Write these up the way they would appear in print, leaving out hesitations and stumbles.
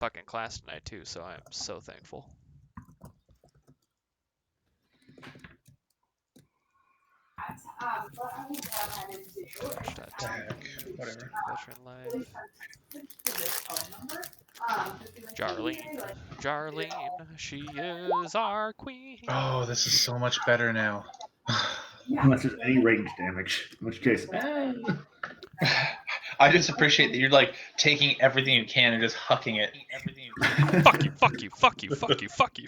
fucking class tonight too, so I'm so thankful. Whatever. Veteran life. Jarlene, she is our queen. Oh, this is so much better now. Unless there's any range damage, in which case, I just appreciate that you're like taking everything you can and just hucking it. Fuck you, fuck you, fuck you, fuck you, fuck you.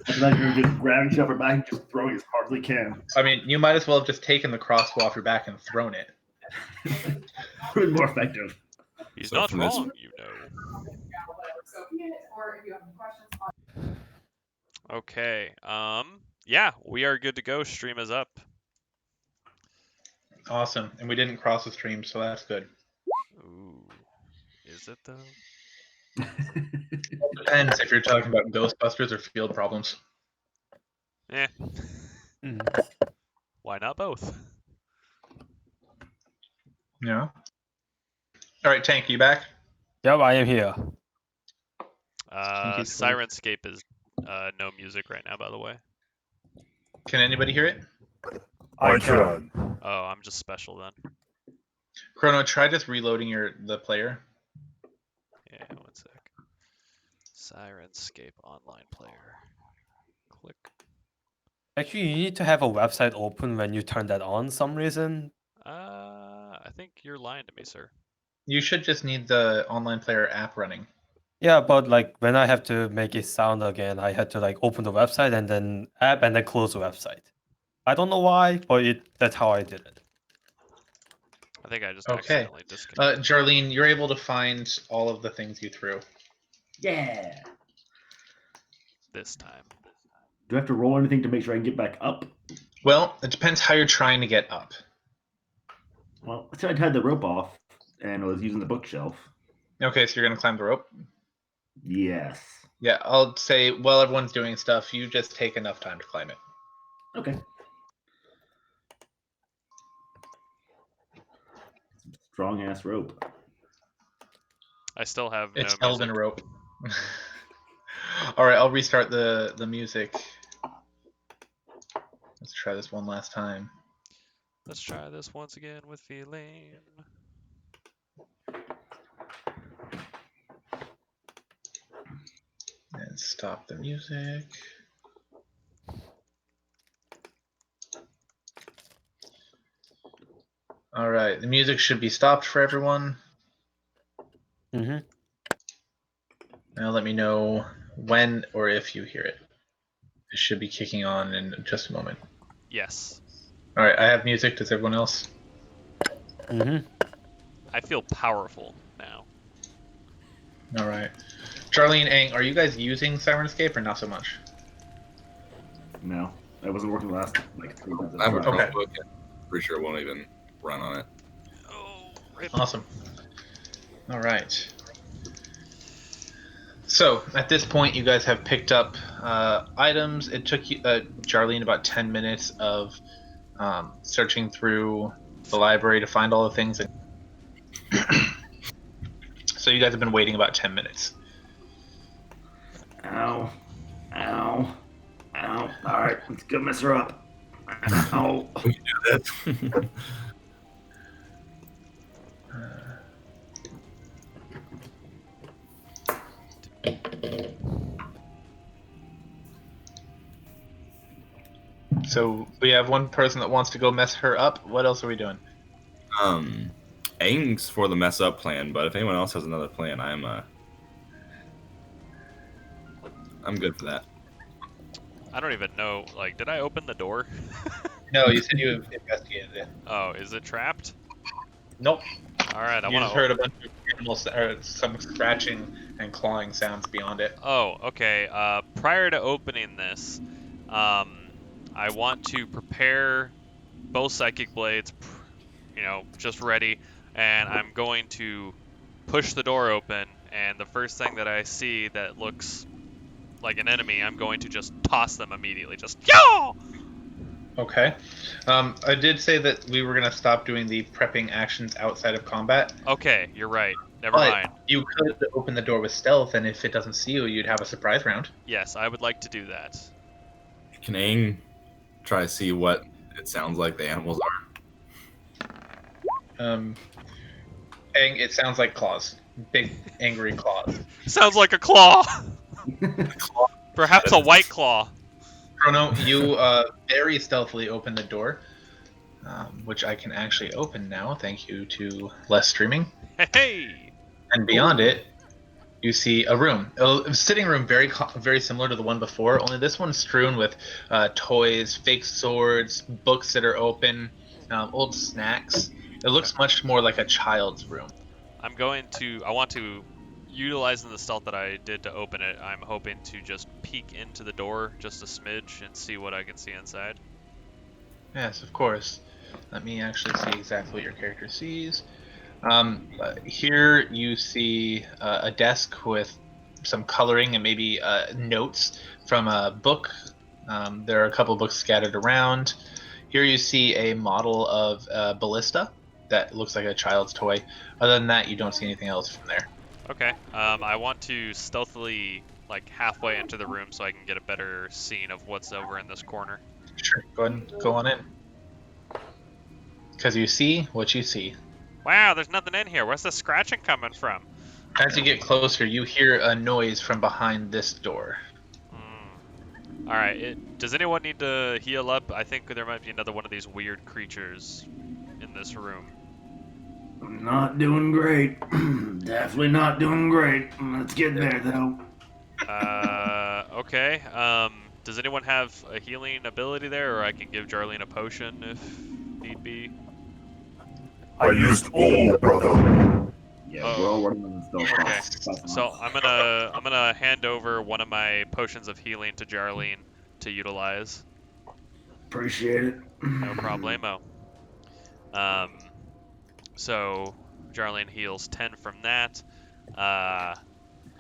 After that, you're just grabbing stuff back and just throwing as hard as you can. I mean, you might as well have just taken the crossbow off your back and thrown it. Would be more effective. He's So not from this- wrong, you know. Okay, yeah, we are good to go. Stream is up. Awesome. And we didn't cross the stream, so that's good. Ooh, is it though? Depends if you're talking about Ghostbusters or field problems. Eh. Why not both? Yeah. All right, Tank, you back? Yep, I am here. Sirenscape is no music right now, by the way. Can anybody hear it? I can. Oh, I'm just special then. Chrono, try just reloading the player. Yeah, one sec. Sirenscape online player. Click. Actually, you need to have a website open when you turn that on some reason. I think you're lying to me, sir. You should just need the online player app running. Yeah, but like when I have to make it sound again, I had to like open the website and then app and then close the website. I don't know why, but that's how I did it. I think I just Okay. accidentally disconnected. Jarlene, you're able to find all of the things you threw. Yeah. This time. Do I have to roll anything to make sure I can get back up? Well, it depends how you're trying to get up. Well, I said I'd had the rope off and was using the bookshelf. Okay, so you're going to climb the rope? Yes. Yeah, I'll say while everyone's doing stuff, you just take enough time to climb it. Okay. Strong ass rope. I still have It's no held in music. a rope. All right, I'll restart the music. Let's try this one last time. Let's try this once again with feeling. And stop the music. All right, the music should be stopped for everyone. Mm-hmm. Now let me know when or if you hear it. It should be kicking on in just a moment. Yes. All right, I have music. Does everyone else? Mm-hmm. I feel powerful now. All right. Charlie and Aang, are you guys using Sirenscape or not so much? No, that wasn't working last like 3 months. I have a Okay. Chromebook. And pretty sure it won't even run on it. Oh, rip. Awesome. All right. So at this point, you guys have picked up items. It took you, Jarlene, about 10 minutes of searching through the library to find all the things. So you guys have been waiting about 10 minutes. Ow. Ow. Ow. All right, let's go mess her up. Ow. We can do that. So we have one person that wants to go mess her up. What else are we doing? Aang's for the mess up plan, but if anyone else has another plan, I'm good for that. I don't even know. Like, did I open the door? No, you said you investigated it. Oh, is it trapped? Nope. All right, I You want just to. heard a bunch of animals, or some scratching and clawing sounds beyond it. Oh, okay. Prior to opening this, I want to prepare both psychic blades, just ready, and I'm going to push the door open, and the first thing that I see that looks like an enemy, I'm going to just toss them immediately. Just yo! Okay. I did say that we were going to stop doing the prepping actions outside of combat. Okay, you're right. Never mind. You could open the door with stealth, and if it doesn't see you, you'd have a surprise round. Yes, I would like to do that. Can Aang try to see what it sounds like the animals are? And it sounds like claws. Big, angry claws. Sounds like a claw. Perhaps a white claw. Chrono, you very stealthily open the door, which I can actually open now, thank you to less streaming. Hey! And beyond it, you see a room, a sitting room very similar to the one before, only this one's strewn with toys, fake swords, books that are open, old snacks. It looks much more like a child's room. I want to, utilizing the stealth that I did to open it, I'm hoping to just peek into the door just a smidge and see what I can see inside. Yes, of course. Let me actually see exactly what your character sees. Here you see a desk with some coloring and maybe notes from a book. There are a couple books scattered around. Here you see a model of ballista that looks like a child's toy. Other than that, you don't see anything else from there. Okay. I want to stealthily, like, halfway into the room so I can get a better scene of what's over in this corner. Sure, go ahead and go on in. Because you see what you see. Wow, there's nothing in here. Where's the scratching coming from? As you get closer, you hear a noise from behind this door. Alright, does anyone need to heal up? I think there might be another one of these weird creatures in this room. I'm not doing great. Definitely not doing great. Let's get there, though. Okay. Does anyone have a healing ability there, or I can give Jarlene a potion if need be? I used all, brother. Yeah, Oh. we're all running on the stealth. Okay. That's So I'm gonna hand over one of my potions of healing to Jarlene to utilize. Appreciate it. No problemo. So Jarlene heals 10 from that. I'm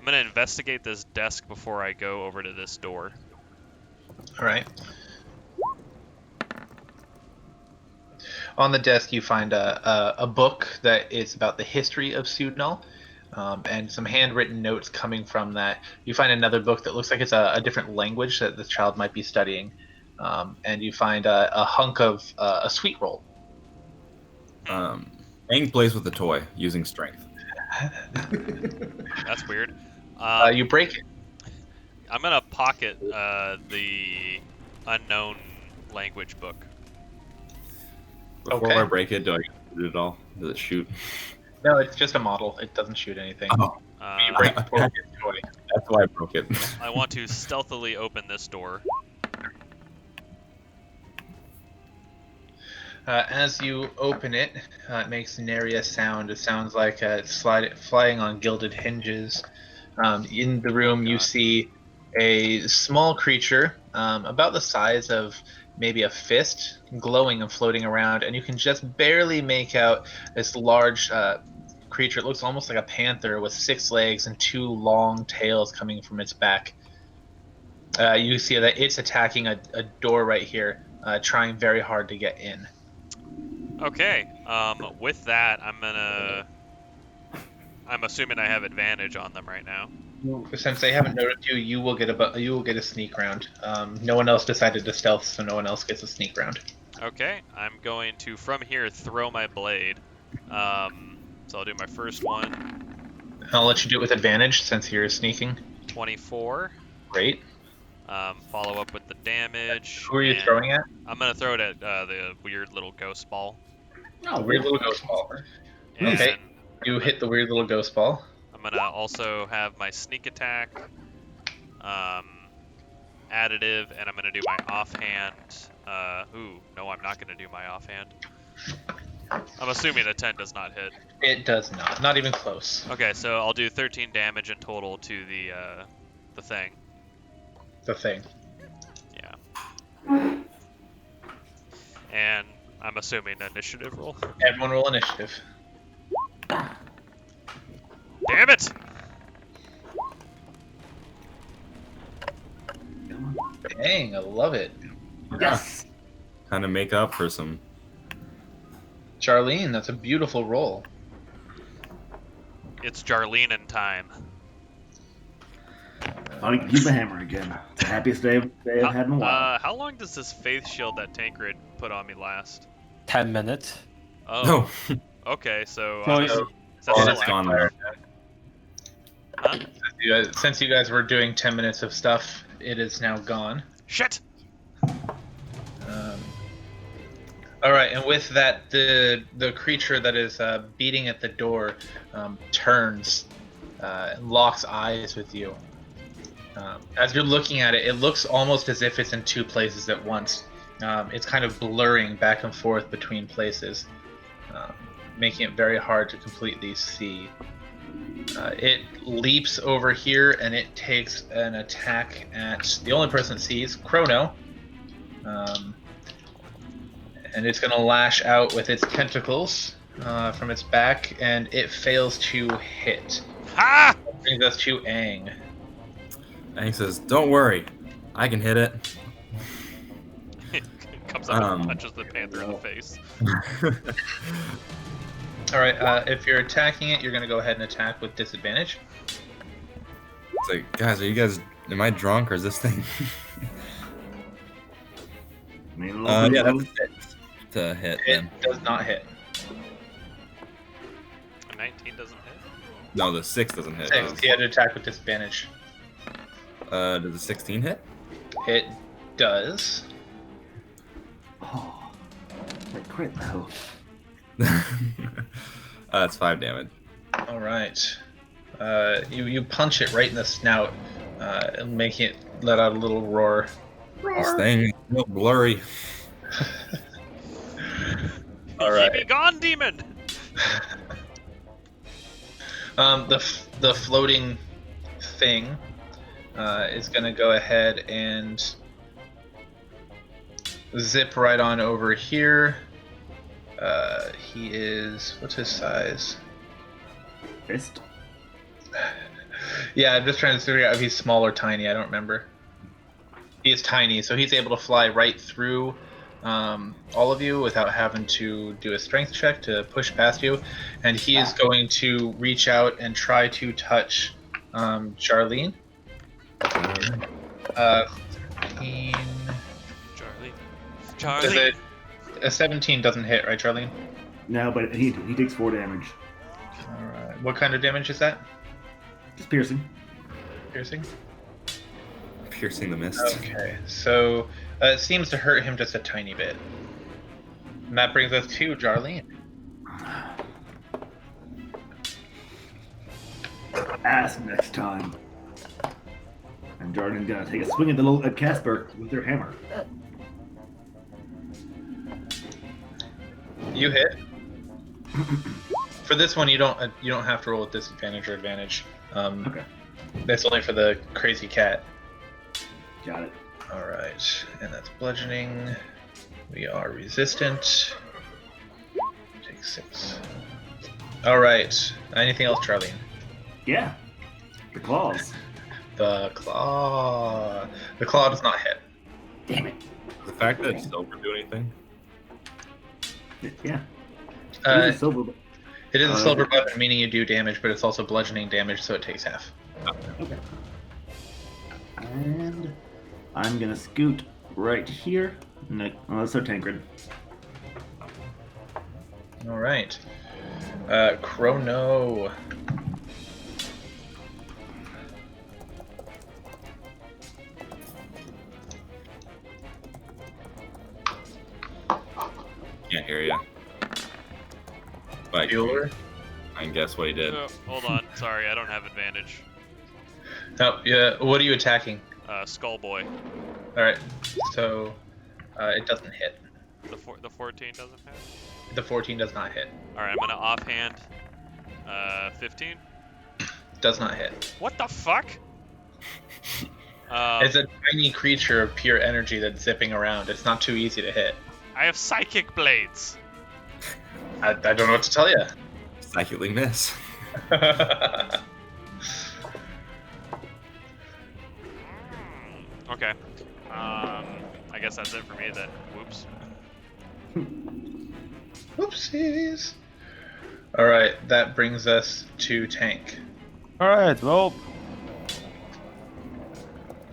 gonna investigate this desk before I go over to this door. All right. On the desk, you find a book that is about the history of Sudnal, and some handwritten notes coming from that. You find another book that looks like it's a different language that the child might be studying, and you find a hunk of a sweet roll. Aang plays with the toy using strength. That's weird. You break it. I'm gonna pocket the unknown language book. Before Okay. I break it, do I get to shoot it all? Does it shoot? No, it's just a model. It doesn't shoot anything. Oh, You break the toy. that's why I broke it. I want to stealthily open this door. As you open it, it makes nary a sound. It sounds like it's flying on gilded hinges. In the room, you see a small creature about the size of maybe a fist, glowing and floating around, and you can just barely make out this large creature. It looks almost like a panther with 6 legs and 2 long tails coming from its back. You see that it's attacking a door right here, trying very hard to get in. Okay. With that, I'm assuming I have advantage on them right now. Since they haven't noticed you, you will get a sneak round. No one else decided to stealth, so no one else gets a sneak round. Okay. I'm going to from here throw my blade. So I'll do my first one. I'll let you do it with advantage since you're sneaking. 24. Great. Follow up with the damage. Who are you and throwing at? I'm gonna throw it at the weird little ghost ball. Oh, weird little ghost ball. And Okay. You hit the weird little ghost ball. I'm gonna also have my sneak attack, additive, and I'm gonna do my offhand. No, I'm not gonna do my offhand. I'm assuming the 10 does not hit. It does not. Not even close. Okay, so I'll do 13 damage in total to the thing. The thing. Yeah. And I'm assuming initiative roll. Everyone roll initiative. Damn it! Dang, I love it. Yes. Kind of make up for some. Charlene, that's a beautiful roll. It's Jarlene time. I'll use the hammer again. It's the happiest day I've had in a while. How long does this faith shield that Tancred put on me last? 10 minutes. Oh, okay. So So is that well, still it's active? gone. Huh? Since you guys were doing 10 minutes of stuff, it is now gone. Shit! All right, and with that, the creature that is beating at the door turns and locks eyes with you. As you're looking at it, it looks almost as if it's in two places at once. It's kind of blurring back and forth between places, making it very hard to completely see. It leaps over here and it takes an attack at the only person it sees, Chrono. And it's going to lash out with its tentacles from its back, and it fails to hit. Ha! That brings us to Aang. Aang says, "Don't worry, I can hit it." Comes up and punches the panther in the face. All right, if you're attacking it, you're going to go ahead and attack with disadvantage. It's like, guys, am I drunk or is this thing? I mean, a little Yeah, bit that's it. To hit It then. does not hit. A 19 doesn't hit. No, the 6 doesn't hit. 6, he had to attack with disadvantage. Does the 16 hit? It does. Oh, that crit though. That's 5 damage. All right. You punch it right in the snout, making it let out a little roar. This thing is real blurry. All right. Be gone, demon! The floating thing is going to go ahead and zip right on over here. He is, what's his size? Fist. Yeah, I'm just trying to figure out if he's small or tiny. I don't remember. He is tiny, so he's able to fly right through all of you without having to do a strength check to push past you. And he is going to reach out and try to touch Charlene. 15. Charlie. A 17 doesn't hit, right, Charlene? No, but he takes 4 damage. All right. What kind of damage is that? Just piercing. Piercing? Piercing the mist. Okay, so it seems to hurt him just a tiny bit. And that brings us to Jarlene. Ask next time. And Jordan's gonna take a swing at Casper with her hammer. You hit. For this one, you don't have to roll with disadvantage or advantage. Okay, That's only for the crazy cat. got it. All right, and that's bludgeoning. We are resistant. Take 6. All right. Anything else, Charlene? Yeah, the claws. The claw. The claw does not hit. Damn it. The fact that it silver do anything? Yeah. Uh, It is silver. It is a silver weapon, meaning you do damage, but it's also bludgeoning damage, so it takes half. Okay. And I'm gonna scoot right here. No, oh, that's so Tancred. All right. Chrono. Can't hear you. But Bueller. I can guess what he did. Oh, hold on. Sorry, I don't have advantage. Oh, yeah. What are you attacking? Skull Boy. All right. So it doesn't hit. The 14 doesn't hit? The 14 does not hit. Alright, I'm gonna offhand. 15? Does not hit. What the fuck? It's a tiny creature of pure energy that's zipping around. It's not too easy to hit. I have psychic blades. I don't know what to tell you. Psychically miss. Okay. I guess that's it for me then. Whoops. Whoopsies. All right, that brings us to tank. Alright, well.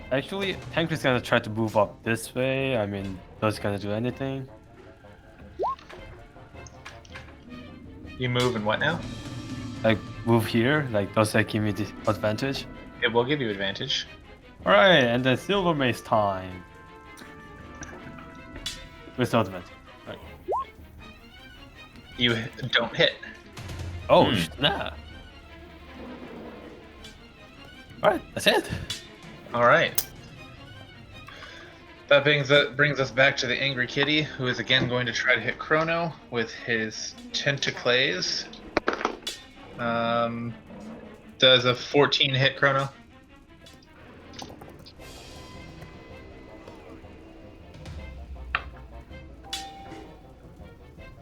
Actually, Tank is gonna try to move up this way. I mean, does it gonna do anything? You move and what now? Like, move here? Like, does that give me the advantage? It will give you advantage. Alright, and then Silver Mace time. With no advantage. Right. You don't hit. Oh, nah. Alright, that's it. All right. That brings us back to the Angry Kitty, who is again going to try to hit Chrono with his Tentacles. Does a 14 hit Chrono?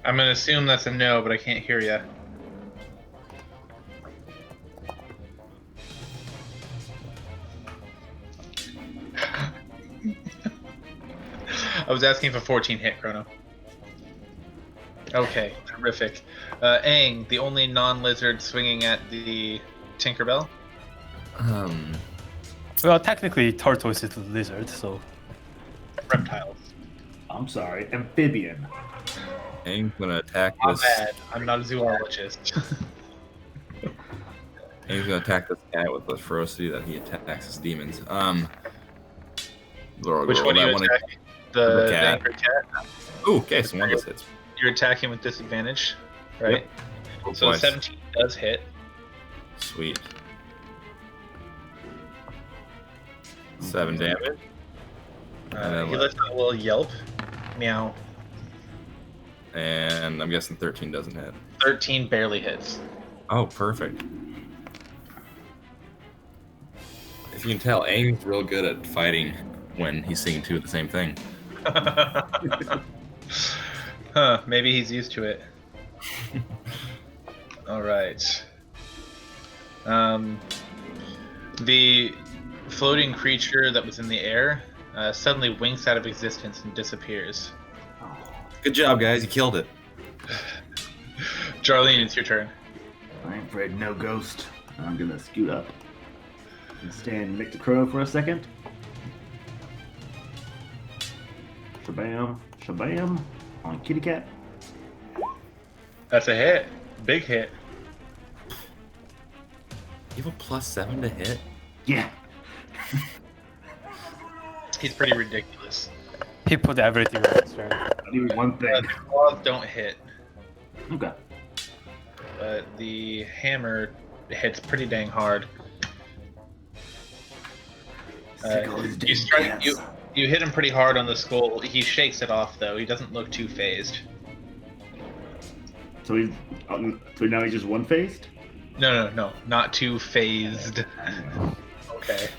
I'm gonna assume that's a no, but I can't hear you. I was asking for 14 hit Chrono. Okay, terrific. Aang, the only non-lizard swinging at the Tinkerbell. Well, technically, Tortoise is a lizard, so. Reptiles. I'm sorry, amphibian. Aang's gonna attack My this. bad. I'm not a zoologist. Aang's gonna attack this cat with the ferocity that he attacks his demons. Which one are you attacking? The cat. angry cat? Ooh, okay, so one of those hits. You're attacking with disadvantage, right? Yep. So Twice. 17 does hit. Sweet. 7 damage. He lets out a little yelp. Meow. And I'm guessing 13 doesn't hit. 13 barely hits. Oh, perfect. If you can tell, Aang's real good at fighting when he's seeing two of the same thing. Huh, maybe he's used to it. Alright. The floating creature that was in the air suddenly winks out of existence and disappears. Good job, guys. You killed it. Jarlene, it's your turn. I ain't afraid no ghost. I'm gonna scoot up and stand next to Chrono for a second. Shabam, shabam on Kitty Cat. That's a hit. Big hit. You have a +7 to hit? Yeah. He's pretty ridiculous. He put everything on his turn. I do one thing. The claws don't hit, Okay. but the hammer hits pretty dang hard. Sick all these You damn strike. cats. You hit him pretty hard on the skull. He shakes it off though. He doesn't look too phased. So he's so now he's just one faced? No, not too phased. Okay.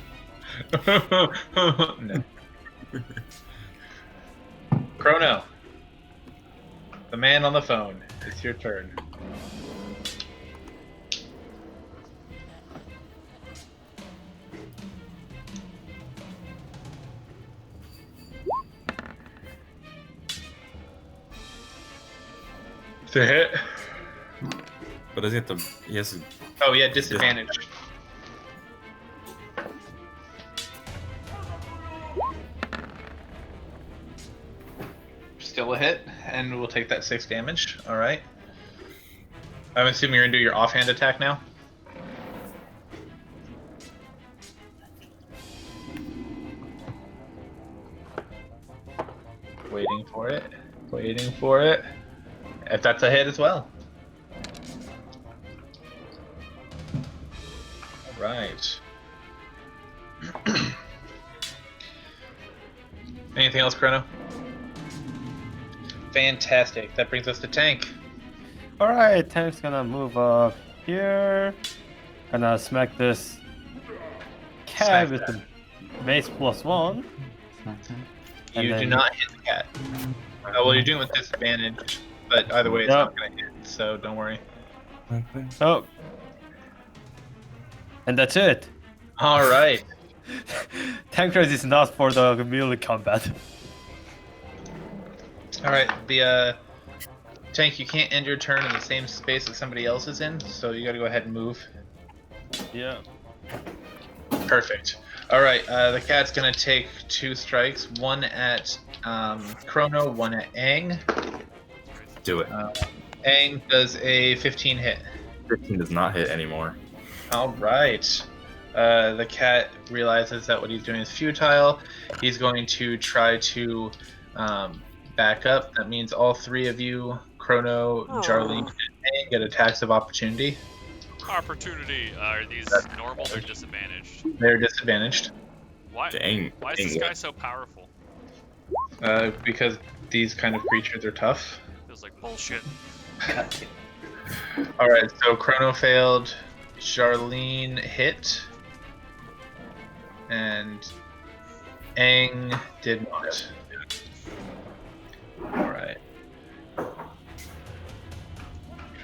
No. Chrono, the man on the phone. It's your turn. To hit. But does he have to... He has to... Oh yeah, disadvantage. Still a hit, and we'll take that 6 damage. All right. I'm assuming you're gonna do your offhand attack now. Waiting for it. Waiting for it. If that's a hit as well. Right. Anything else, Chrono? Fantastic. That brings us to Tank. Alright, Tank's gonna move up here. Gonna smack this cat Smack with that. the mace +1. And You do then- not hit the cat. Well, you're doing it with disadvantage, but either way, it's Yep. not going to hit, so don't worry. Oh. And that's it. All right. Tank race is not for the melee combat. All right. The Tank, you can't end your turn in the same space that somebody else is in, so you gotta go ahead and move. Yeah. Perfect. Alright, the cat's gonna take 2 strikes, one at Chrono, one at Aang. Do it. Aang does a 15 hit. 15 does not hit anymore. Alright. The cat realizes that what he's doing is futile. He's going to try to back up. That means all 3 of you, Chrono, Jarleen, and Aang, get attacks of opportunity. Opportunity. Are these normal or disadvantaged? They're disadvantaged. Why? Dang. Why is this guy so powerful? Because these kind of creatures are tough. Feels like bullshit. Alright, so Chrono failed. Jarleen hit. And Aang did not. Alright.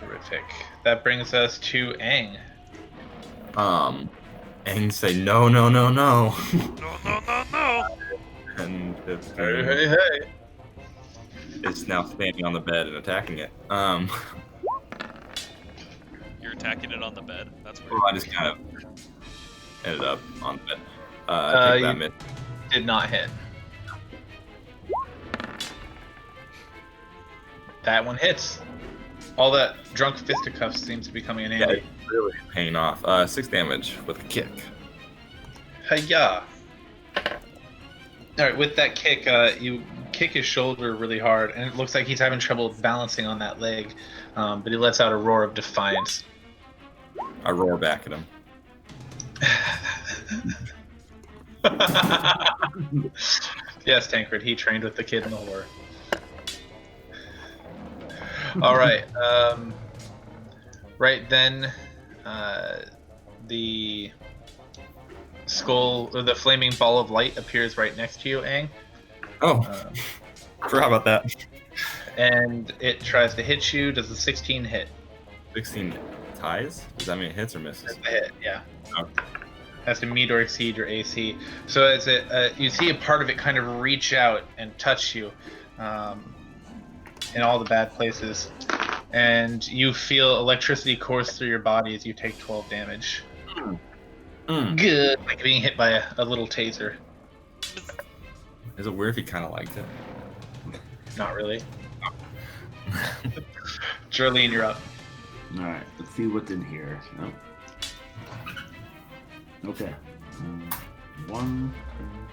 Terrific. That brings us to Aang. Aang say no, no, no, no. No. And Hey, hey, hey. it's now standing on the bed and attacking it. You're attacking it on the bed. That's weird. Well, I just kind of ended up on the bed. Take that You miss. did not hit. That one hits. All that drunk fisticuffs seems to be coming in Yeah, handy. it's really paying off. 6 damage with a kick. Hiya! Alright, with that kick, you kick his shoulder really hard, and it looks like he's having trouble balancing on that leg, but he lets out a roar of defiance. I roar back at him. Yes, Tancred, he trained with the kid in the horror. Alright, right then, the skull, or the flaming ball of light appears right next to you, Aang. Oh, forgot about that. And it tries to hit you. Does a 16 hit? 16 ties? Does that mean it hits or misses? That's a hit, yeah. Oh. Has to meet or exceed your AC. So as it, you see a part of it kind of reach out and touch you in all the bad places. And you feel electricity course through your body as you take 12 damage. Good. Like being hit by a little taser. Is it weird if he kind of liked it? Not really. Jarleen, you're up. Alright, let's see what's in here. No. Okay. 1,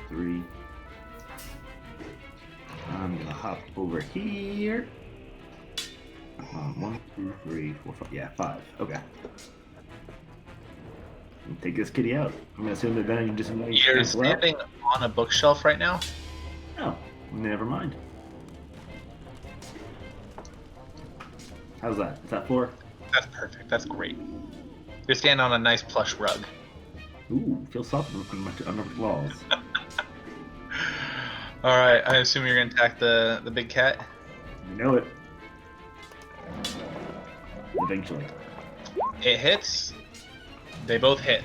2, 3. I'm gonna hop over here. 1, 2, 3, 4, 5. Yeah, 5. Okay. Take this kitty out. I'm gonna assume the advantage and disadvantage. You're cancel out. standing on a bookshelf right now. Oh, never mind. How's that? Is that floor? That's perfect. That's great. You're standing on a nice plush rug. Ooh, feels soft on my claws. All right. I assume you're gonna attack the big cat. You know it. Eventually. It hits. They both hit.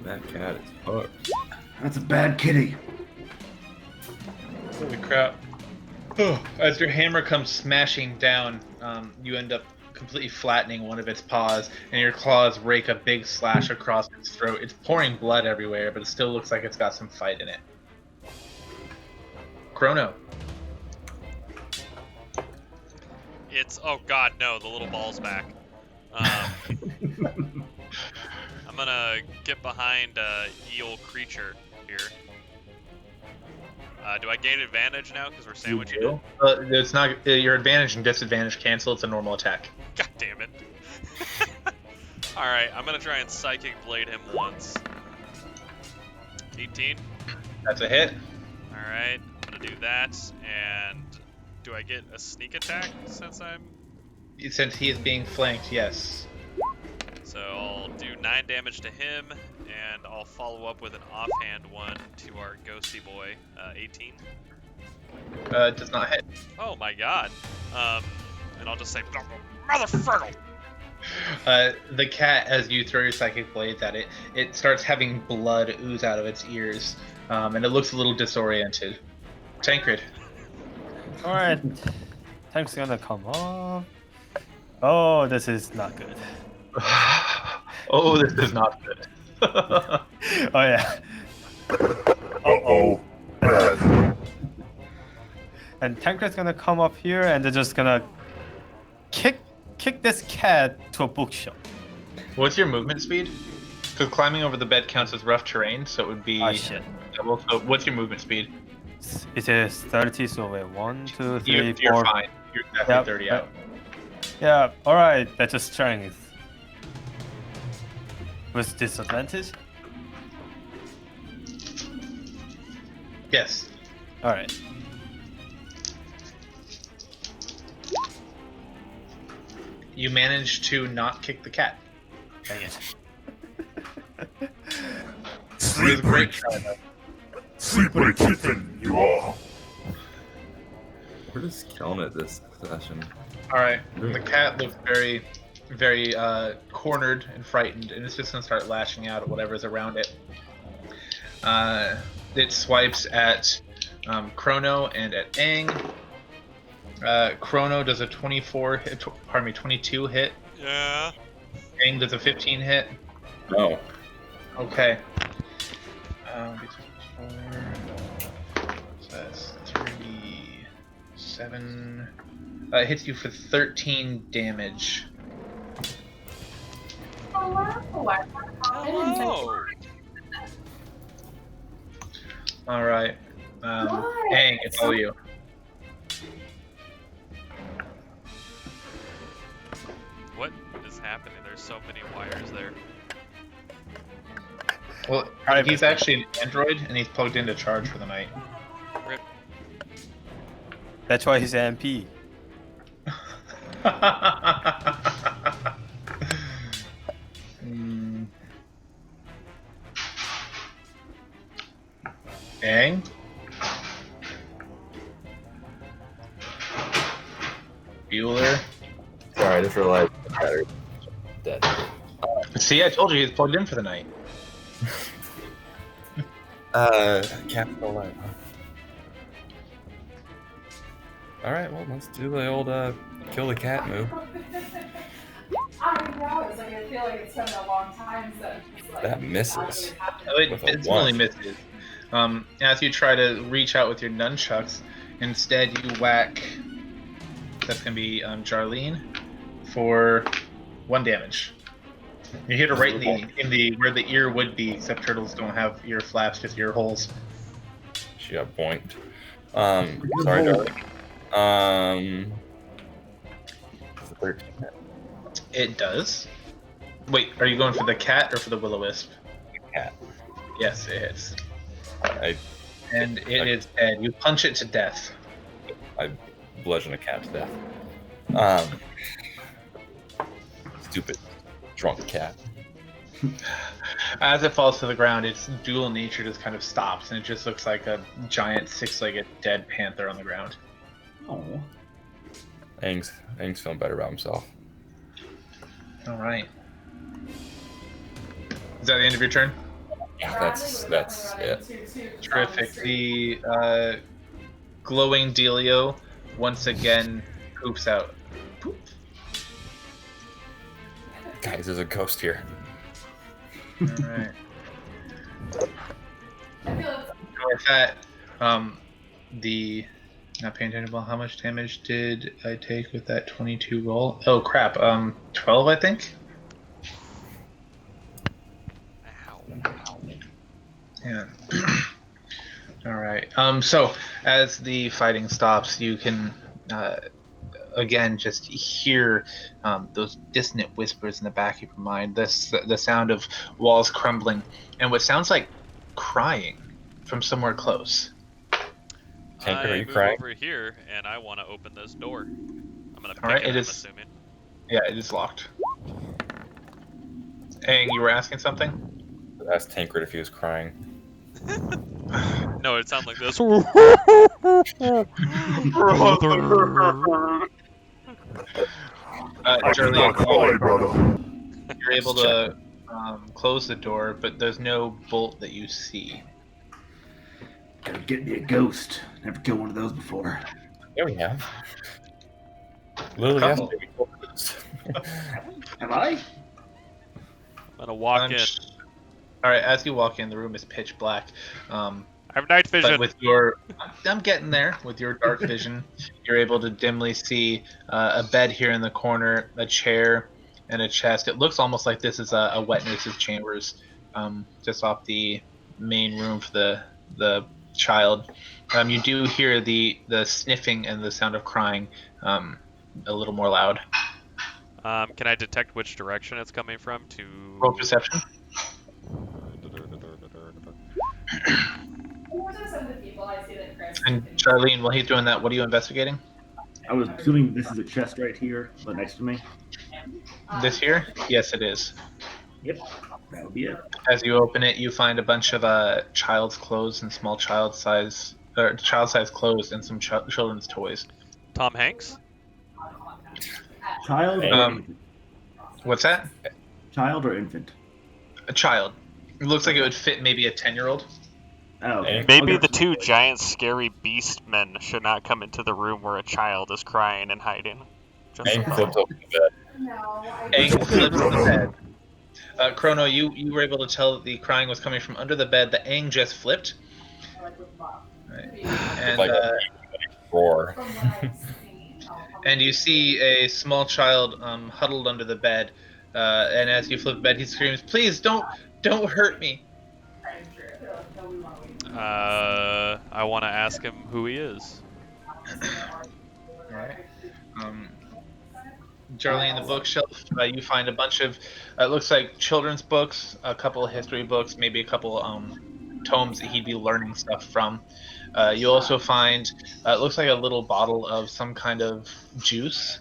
That cat is hooked. That's a bad kitty. Holy crap. As your hammer comes smashing down, you end up completely flattening one of its paws, and your claws rake a big slash across its throat. It's pouring blood everywhere, but it still looks like it's got some fight in it. Chrono. It's oh god no, the little ball's back. I'm gonna get behind eel creature here. Do I gain advantage now because we're sandwiching it? It's not your advantage and disadvantage cancel. It's a normal attack. God damn it! All right, I'm gonna try and psychic blade him once. 18. That's a hit. All right, I'm gonna do that. And do I get a sneak attack since Since he is being flanked, yes. So I'll do 9 damage to him, and I'll follow up with an offhand one to our ghosty boy, 18. Does not hit. Oh my god. And I'll just say, motherfucker! The cat, as you throw your psychic blades at it, it starts having blood ooze out of its ears, and it looks a little disoriented. Tancred. All right. Tank's gonna come up. Oh, this is not good. Oh, this is not good. Oh yeah. Uh-oh. Bad. And Tancred's gonna come up here and they're just gonna kick this cat to a bookshelf. What's your movement speed? Because climbing over the bed counts as rough terrain, so it would be Ah shit. double. So what's your movement speed? It is 30, so wait, 1, 2, 3, You're 4. fine. You're exactly Yep, 30 out. Yeah, alright, that's just strength. With disadvantage? Yes. Alright. You managed to not kick the cat. Dang it. It was a Sleep great like, try, though. sleep like a kitten, you are. We're just killing it this session. All right. The cat looks very, very cornered and frightened, and it's just gonna start lashing out at whatever's around it. It swipes at Chrono and at Aang. Chrono does a 22 hit. Yeah. Aang does a 15 hit. No. Okay. So that's 3, 7. It hits you for 13 damage. Hello. All right. Aang, it's all you. What is happening? There's so many wires there. Well, he's actually an android, and he's plugged into charge for the night. Rip. That's why he's an MP. Aang? Bueller? Sorry, I just realized the battery's dead. See, I told you he's plugged in for the night. Cat's still alive, huh? Alright, well, let's do the old, kill the cat move. I know, it's like I feel like it's been a long time since like That misses. Oh, it With a instantly one. misses. As you try to reach out with your nunchucks, instead you whack. That's gonna be Jarlene for 1 damage. You hit her right in the where the ear would be, except turtles don't have ear flaps, just ear holes. She got boinked. Sorry, darling. 13. It does. Wait, are you going for the cat or for the will-o-wisp? Cat. Yes, it hits. And it I- is dead. You punch it to death. I bludgeon a cat to death. Stupid drunk cat. As it falls to the ground, its dual nature just kind of stops, and it just looks like a giant six-legged dead panther on the ground. Oh. Aang's feeling better about himself. All right. Is that the end of your turn? Yeah, that's it. Terrific. The glowing Delio once again poops out. Poop. Guys, there's a ghost here. All right. I feel it's With that, the not paying attention. How much damage did I take with that 22 roll? Oh crap. 12, I think. Ow. Yeah. All right. So as the fighting stops, you can again just hear those dissonant whispers in the back of your mind. The sound of walls crumbling, and what sounds like crying from somewhere close. Tankard, are I you move crying? over here and I want to open this door. I'm gonna pick All right, it. it I'm is- assuming. Yeah, it is locked. Aang, you were asking something? Ask Tankard if he was crying. No, it sounded like this. I do Charlie, not cry, brother. you're able to close the door, but there's no bolt that you see. Gotta get me a ghost. Never killed one of those before. Yeah, we have. Literally Couple. yesterday we told this. Have I? I'm gonna walk in. All right, as you walk in, the room is pitch black. I have night But vision. with your, I'm getting there. With your dark vision, you're able to dimly see a bed here in the corner, a chair, and a chest. It looks almost like this is a wet nurse's chambers, just off the main room for the child. You do hear the sniffing and the sound of crying a little more loud. Can I detect which direction it's coming from? Roll perception. Those are some of the people I see that Chris. And Charlene, while he's doing that, what are you investigating? I was assuming this is a chest right here, but next to me. This here? Yes, it is. Yep, that would be it. As you open it, you find a bunch of child's clothes and small child-size clothes and some children's toys. Tom Hanks? Child or infant? What's that? Child or infant? A child. It looks like it would fit maybe a 10-year-old. Oh, okay. Maybe Okay. the two giant scary beast men should not come into the room where a child is crying and hiding. Just Aang flipped open the bed. No, I Aang flips the bed. Chrono, you were able to tell that the crying was coming from under the bed that Aang just flipped. like with Bob. Right. And Like a roar. From what I've seen, and you see a small child huddled under the bed. And as you flip the bed, he screams, "Please don't hurt me!" I want to ask him who he is. Alright. Charlie, in the bookshelf, you find a bunch of, it looks like children's books, a couple of history books, maybe a couple tomes that he'd be learning stuff from. You also find, it looks like a little bottle of some kind of juice.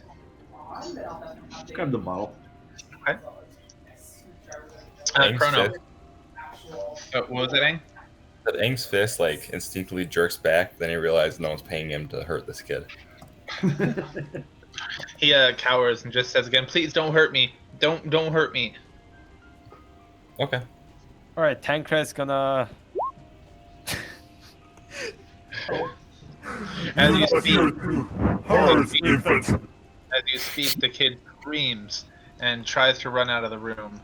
Grab the bottle. Okay. Aang's Chrono. fist- What was it, Aang? That Aang's fist like instinctively jerks back, then he realizes no one's paying him to hurt this kid. He cowers and just says again, "Please don't hurt me. Don't hurt me." Okay. All right, Tancred's gonna. As you speak, Hurts, infant. as you speak, the kid screams and tries to run out of the room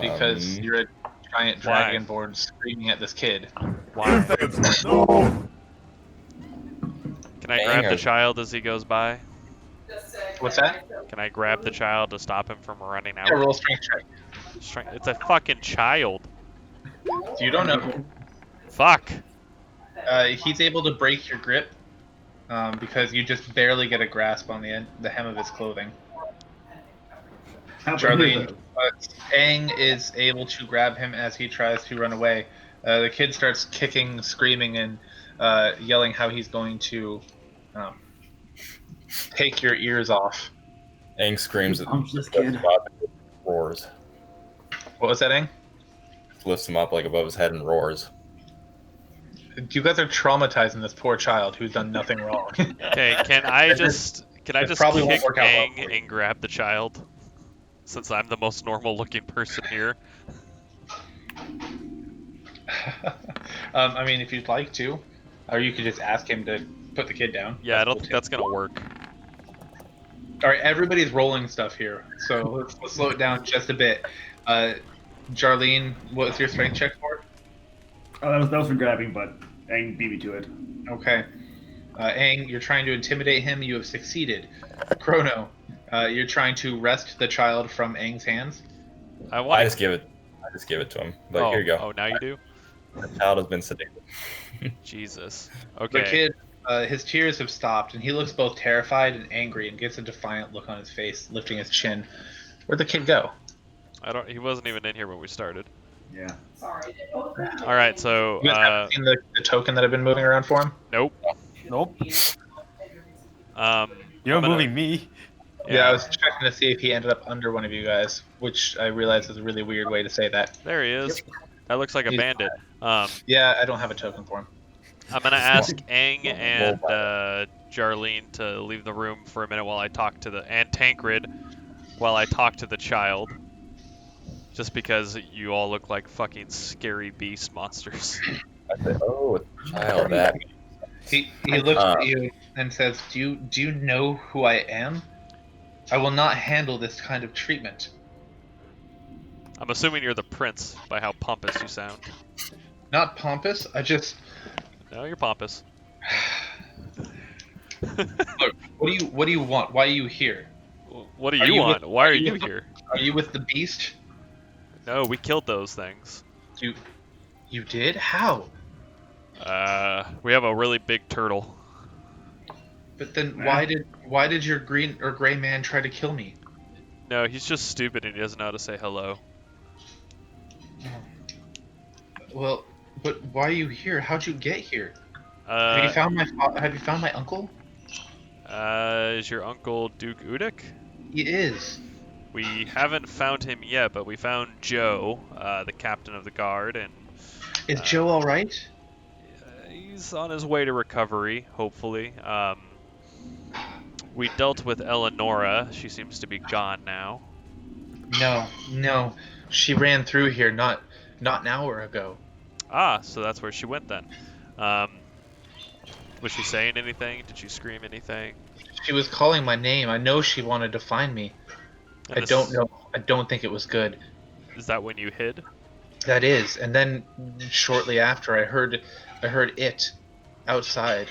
because you're a giant Why? dragonborn screaming at this kid. Why? Infant, no. Can I grab the child as he goes by? What's that? Can I grab the child to stop him from running out? Yeah, roll strength check. It's a fucking child. You don't know. Fuck. He's able to break your grip because you just barely get a grasp on the hem of his clothing. How about Charlene, you? Aang is able to grab him as he tries to run away. The kid starts kicking, screaming, and yelling how he's going to take your ears off. Aang screams at Punch this kid. roars. What was that, Aang? Lifts him up like above his head and roars. You guys are traumatizing this poor child who's done nothing wrong. Okay, can I just It probably won't kick work out well Aang for you. and grab the child? Since I'm the most normal looking person here. I mean, if you'd like to, or you could just ask him to put the kid down. Yeah, I don't cool think too. that's gonna work. All right, everybody's rolling stuff here, so let's slow it down just a bit. Jarlene, what was your strength check for? Oh, that was for grabbing, but Aang beat me to it. Okay. Aang, you're trying to intimidate him. You have succeeded. Chrono, you're trying to wrest the child from Aang's hands. I want. I just give it to him. But oh, here you go. Oh, now you do. The child has been sedated. Jesus. The Okay. kid, his tears have stopped, and he looks both terrified and angry, and gets a defiant look on his face, lifting his chin. Where'd the kid go? I don't. He wasn't even in here when we started. Yeah. Sorry. All right. So. You guys haven't seen the token that I've been moving around for him? Nope. Nope. You're I'm gonna- moving me. Yeah, I was checking to see if he ended up under one of you guys, which I realize is a really weird way to say that. There he is. That looks like a He's bandit. Yeah, I don't have a token for him. I'm gonna ask Aang and Jarlene to leave the room for a minute while I talk to and Tancred while I talk to the child. Just because you all look like fucking scary beast monsters. I said, oh, it's a child. That He looks at you and says, "Do you know who I am? I will not handle this kind of treatment." I'm assuming you're the prince by how pompous you sound. Not pompous. I just No, you're pompous. look. What do you want? Why are you here? What do Are you you want? with- Why are you you with the- here? Are you with the beast? No, we killed those things. You did? How? We have a really big turtle. But then why did your green or gray man try to kill me? No, he's just stupid and he doesn't know how to say hello. Well, but why are you here? How'd you get here? Have you found my uncle? Is your uncle Duke Udic? He is. We haven't found him yet, but we found Joe, the captain of the guard, and Is Joe all right? he's on his way to recovery, hopefully. We dealt with Eleonora. She seems to be gone now. No. She ran through here not an hour ago. Ah, so that's where she went then. Was she saying anything? Did she scream anything? She was calling my name. I know she wanted to find me. And I don't know. I don't think it was good. Is that when you hid? That is. And then shortly after I heard it outside.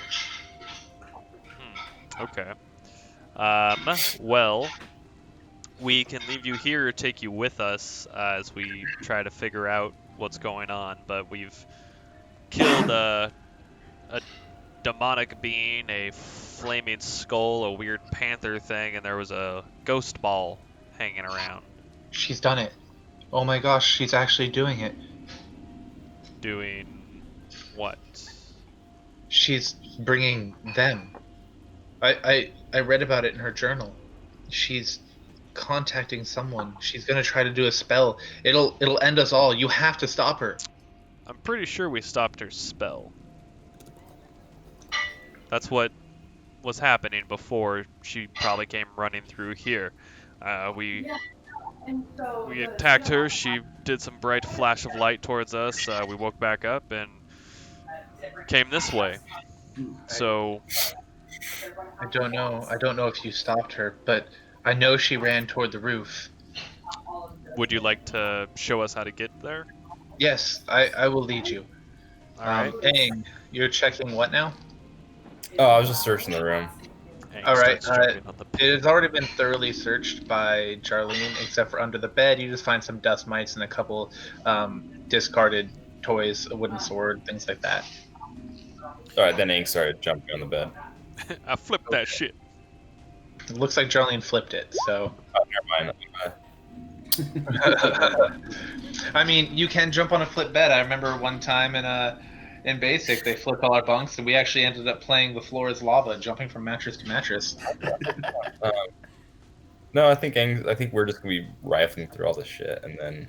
Okay. Well, we can leave you here or take you with us as we try to figure out what's going on, but we've killed a demonic being, a flaming skull, a weird panther thing, and there was a ghost ball hanging around. She's done it. Oh my gosh, she's actually doing it. Doing what? She's bringing them. I read about it in her journal. She's contacting someone. She's gonna try to do a spell. It'll end us all. You have to stop her. I'm pretty sure we stopped her spell. That's what was happening before she probably came running through here. We attacked her. She did some bright flash of light towards us. We woke back up and came this way. So I don't know. I don't know if you stopped her, but I know she ran toward the roof. would you like to show us how to get there? Yes, I will lead you. All right. Aang, you're checking what now? Oh, I was just searching the room. Hank All right, starts jumping on the It has already been thoroughly searched by Jarlene, except for under the bed. You just find some dust mites and a couple discarded toys, a wooden sword, things like that. Alright, then Ink started jumping on the bed. I flipped that shit. It looks like Jarlene flipped it, so. Oh, never mind. I mean, you can jump on a flip bed. I remember one time in Basic, they flipped all our bunks, and we actually ended up playing the floor is lava, jumping from mattress to mattress. No, I think we're just gonna be rifling through all this shit, and then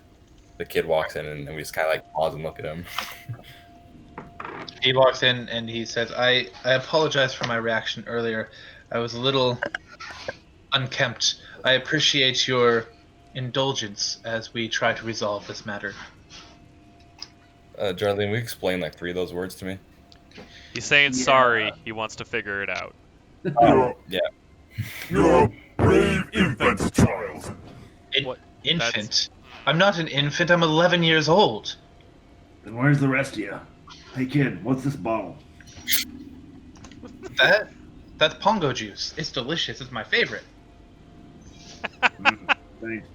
the kid walks in, and we just kind of like pause and look at him. He walks in and he says, I apologize for my reaction earlier. I was a little unkempt. I appreciate your indulgence as we try to resolve this matter. Jarlene, will you explain like 3 of those words to me? He's saying sorry. He wants to figure it out. You're a brave infant, child. What? Infant? I'm not an infant. I'm 11 years old. Then where's the rest of you? Hey kid, what's this bottle? That's Pongo juice. It's delicious. It's my favorite. Thanks.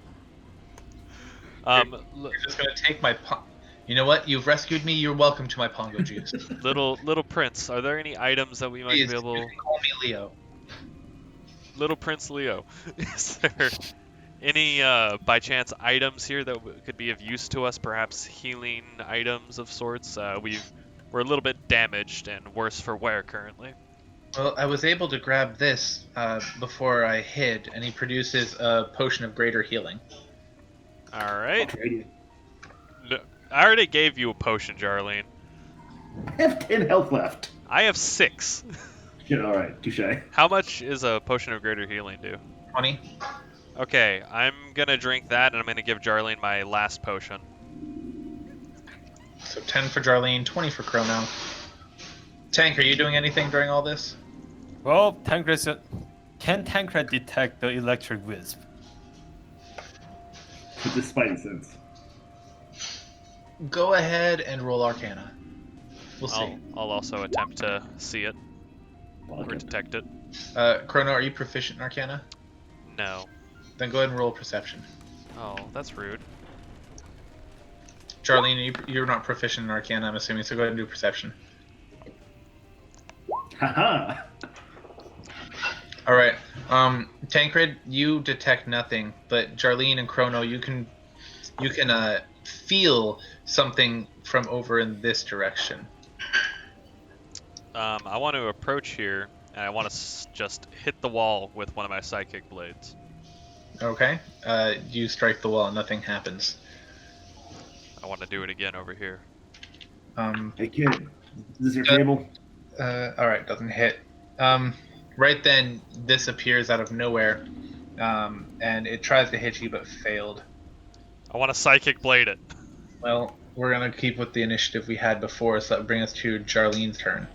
You're just gonna take my You know what? You've rescued me. You're welcome to my Pongo juice. Little Prince, are there any items that we might Please, be able? you can call me Leo. Little Prince Leo, is there any by chance items here that could be of use to us? Perhaps healing items of sorts. We're a little bit damaged and worse for wear currently. Well, I was able to grab this before I hid, and he produces a potion of greater healing. All right. Okay. No, I already gave you a potion, Jarlene. I have 10 health left. I have 6. Shit, alright, touche. How much is a potion of greater healing do? 20. Okay, I'm gonna drink that, and I'm gonna give Jarlene my last potion. So 10 for Jarlene, 20 for Chrono. Tank, are you doing anything during all this? Well, can Tancred detect the electric wisp? With the spidey sense. Go ahead and roll Arcana. We'll see. I'll also attempt to see it Fuck or it. detect it. Chrono, are you proficient in Arcana? No. Then go ahead and roll Perception. Oh, that's rude. Charlene, you're not proficient in Arcana, I'm assuming, so go ahead and do Perception. Haha. All right. Tancred, you detect nothing, but Jarlene and Chrono, you can feel something from over in this direction. I want to approach here, and I want to just hit the wall with one of my psychic blades. Okay. You strike the wall, and nothing happens. I want to do it again over here. Hey kid, is this your table? All right, doesn't hit. Right then, this appears out of nowhere, and it tries to hit you but failed. I want to psychic blade it. Well, we're gonna keep with the initiative we had before, so that will bring us to Jarlene's turn.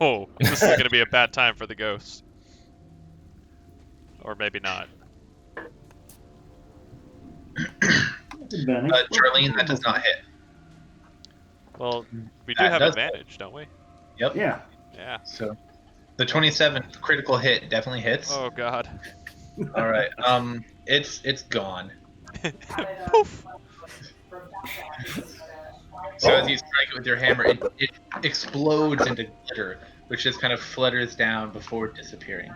Oh, this is going to be a bad time for the ghost. Or maybe not. Jarlene, that does not hit. Well, we do That have does advantage, don't we? Yep. Yeah. Yeah. So, the 27 critical hit definitely hits. Oh god. All right. It's gone. Poof. So as you strike it with your hammer, it explodes into glitter, which just kind of flutters down before disappearing.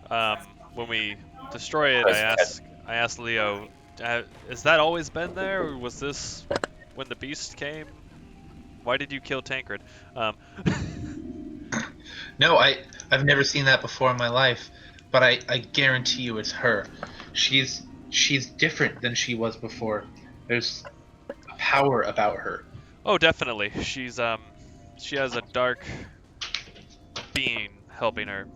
When we destroy it, I asked Leo, has that always been there, or was this when the beast came? Why did you kill Tancred? No, I've never seen that before in my life, but I guarantee you it's her. She's different than she was before. There's a power about her. Oh, definitely. She has a dark being helping her.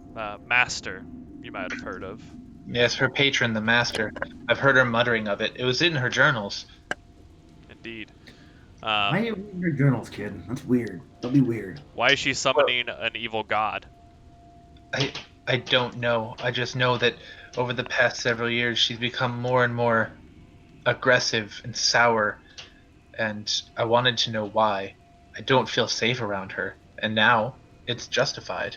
Master, you might have heard of. Yes, her patron, the master. I've heard her muttering of it. It was in her journals. Indeed. Why are you reading your journals, kid? That's weird. Don't be weird. Why is she summoning an evil god? I don't know. I just know that over the past several years, she's become more and more aggressive and sour, and I wanted to know why. I don't feel safe around her, and now it's justified.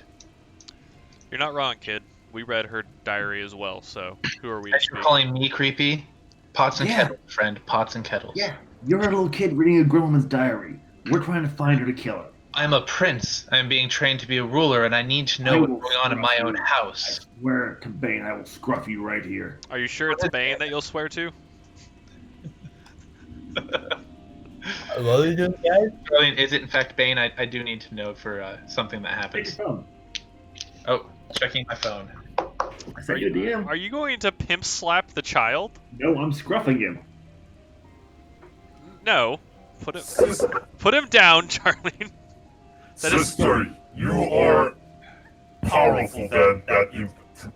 You're not wrong, kid. We read her diary as well, so who are we to As you're speak? calling me creepy? Pots and kettles, friend. Pots and kettles. Yeah, you're a little kid reading a grown woman's diary. We're trying to find her to kill her. I'm a prince. I'm being trained to be a ruler, and I need to know what's going on in my own house. I swear to Bane, I will scruff you right here. Are you sure it's Bane that you'll swear to? What are you doing, guys? I mean, is it in fact Bane? I do need to know for something that Take happens. your phone. Oh, checking my phone. I sent you a DM. Are you going to pimp slap the child? No, I'm scruffing him. No. Put him down, Charlene. That is Sister, you are powerful than that infant.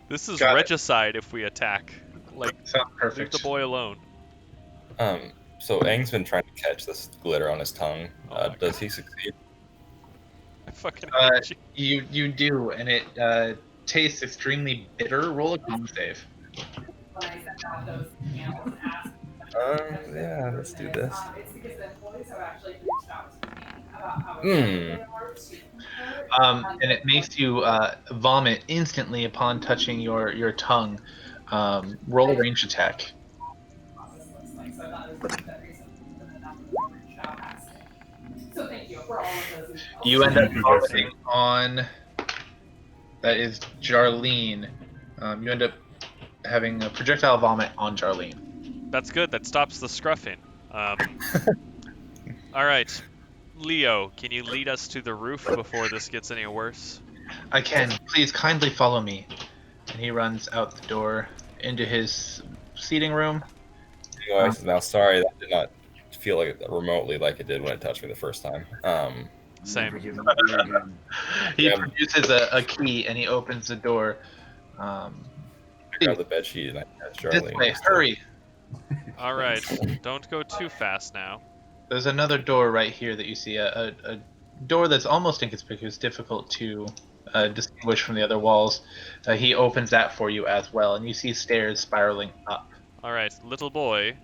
this is Got it. regicide if we attack. Like, Sounds leave perfect. the boy alone. So Aang's been trying to catch this glitter on his tongue. Oh my Does he succeed? I fucking hate you. You do, and it tastes extremely bitter. Roll a con save. When I sent out those emails and asked. Yeah, let's do this. It's because the employees have actually reached out to me about how excited they are to her. And it makes you vomit instantly upon touching your tongue. Roll a range attack. So I thought it was that reason. And then that's when they reached out asking. So thank you for all of those. You end up vomiting on. That is Jarlene. You end up having a projectile vomit on Jarlene. That's good. That stops the scruffing. All right, Leo, can you lead us to the roof before this gets any worse? I can. Please kindly follow me. And he runs out the door into his seating room. Now, sorry, that did not feel like remotely like it did when it touched me the first time. Same. Never give him a again. He Yeah. produces a key and he opens the door. I grab the bed sheet and I catch This Charlie. way, hurry. All right, don't go too fast now. There's another door right here that you see, a door that's almost inconspicuous, difficult to distinguish from the other walls. He opens that for you as well, and you see stairs spiraling up. All right, little boy,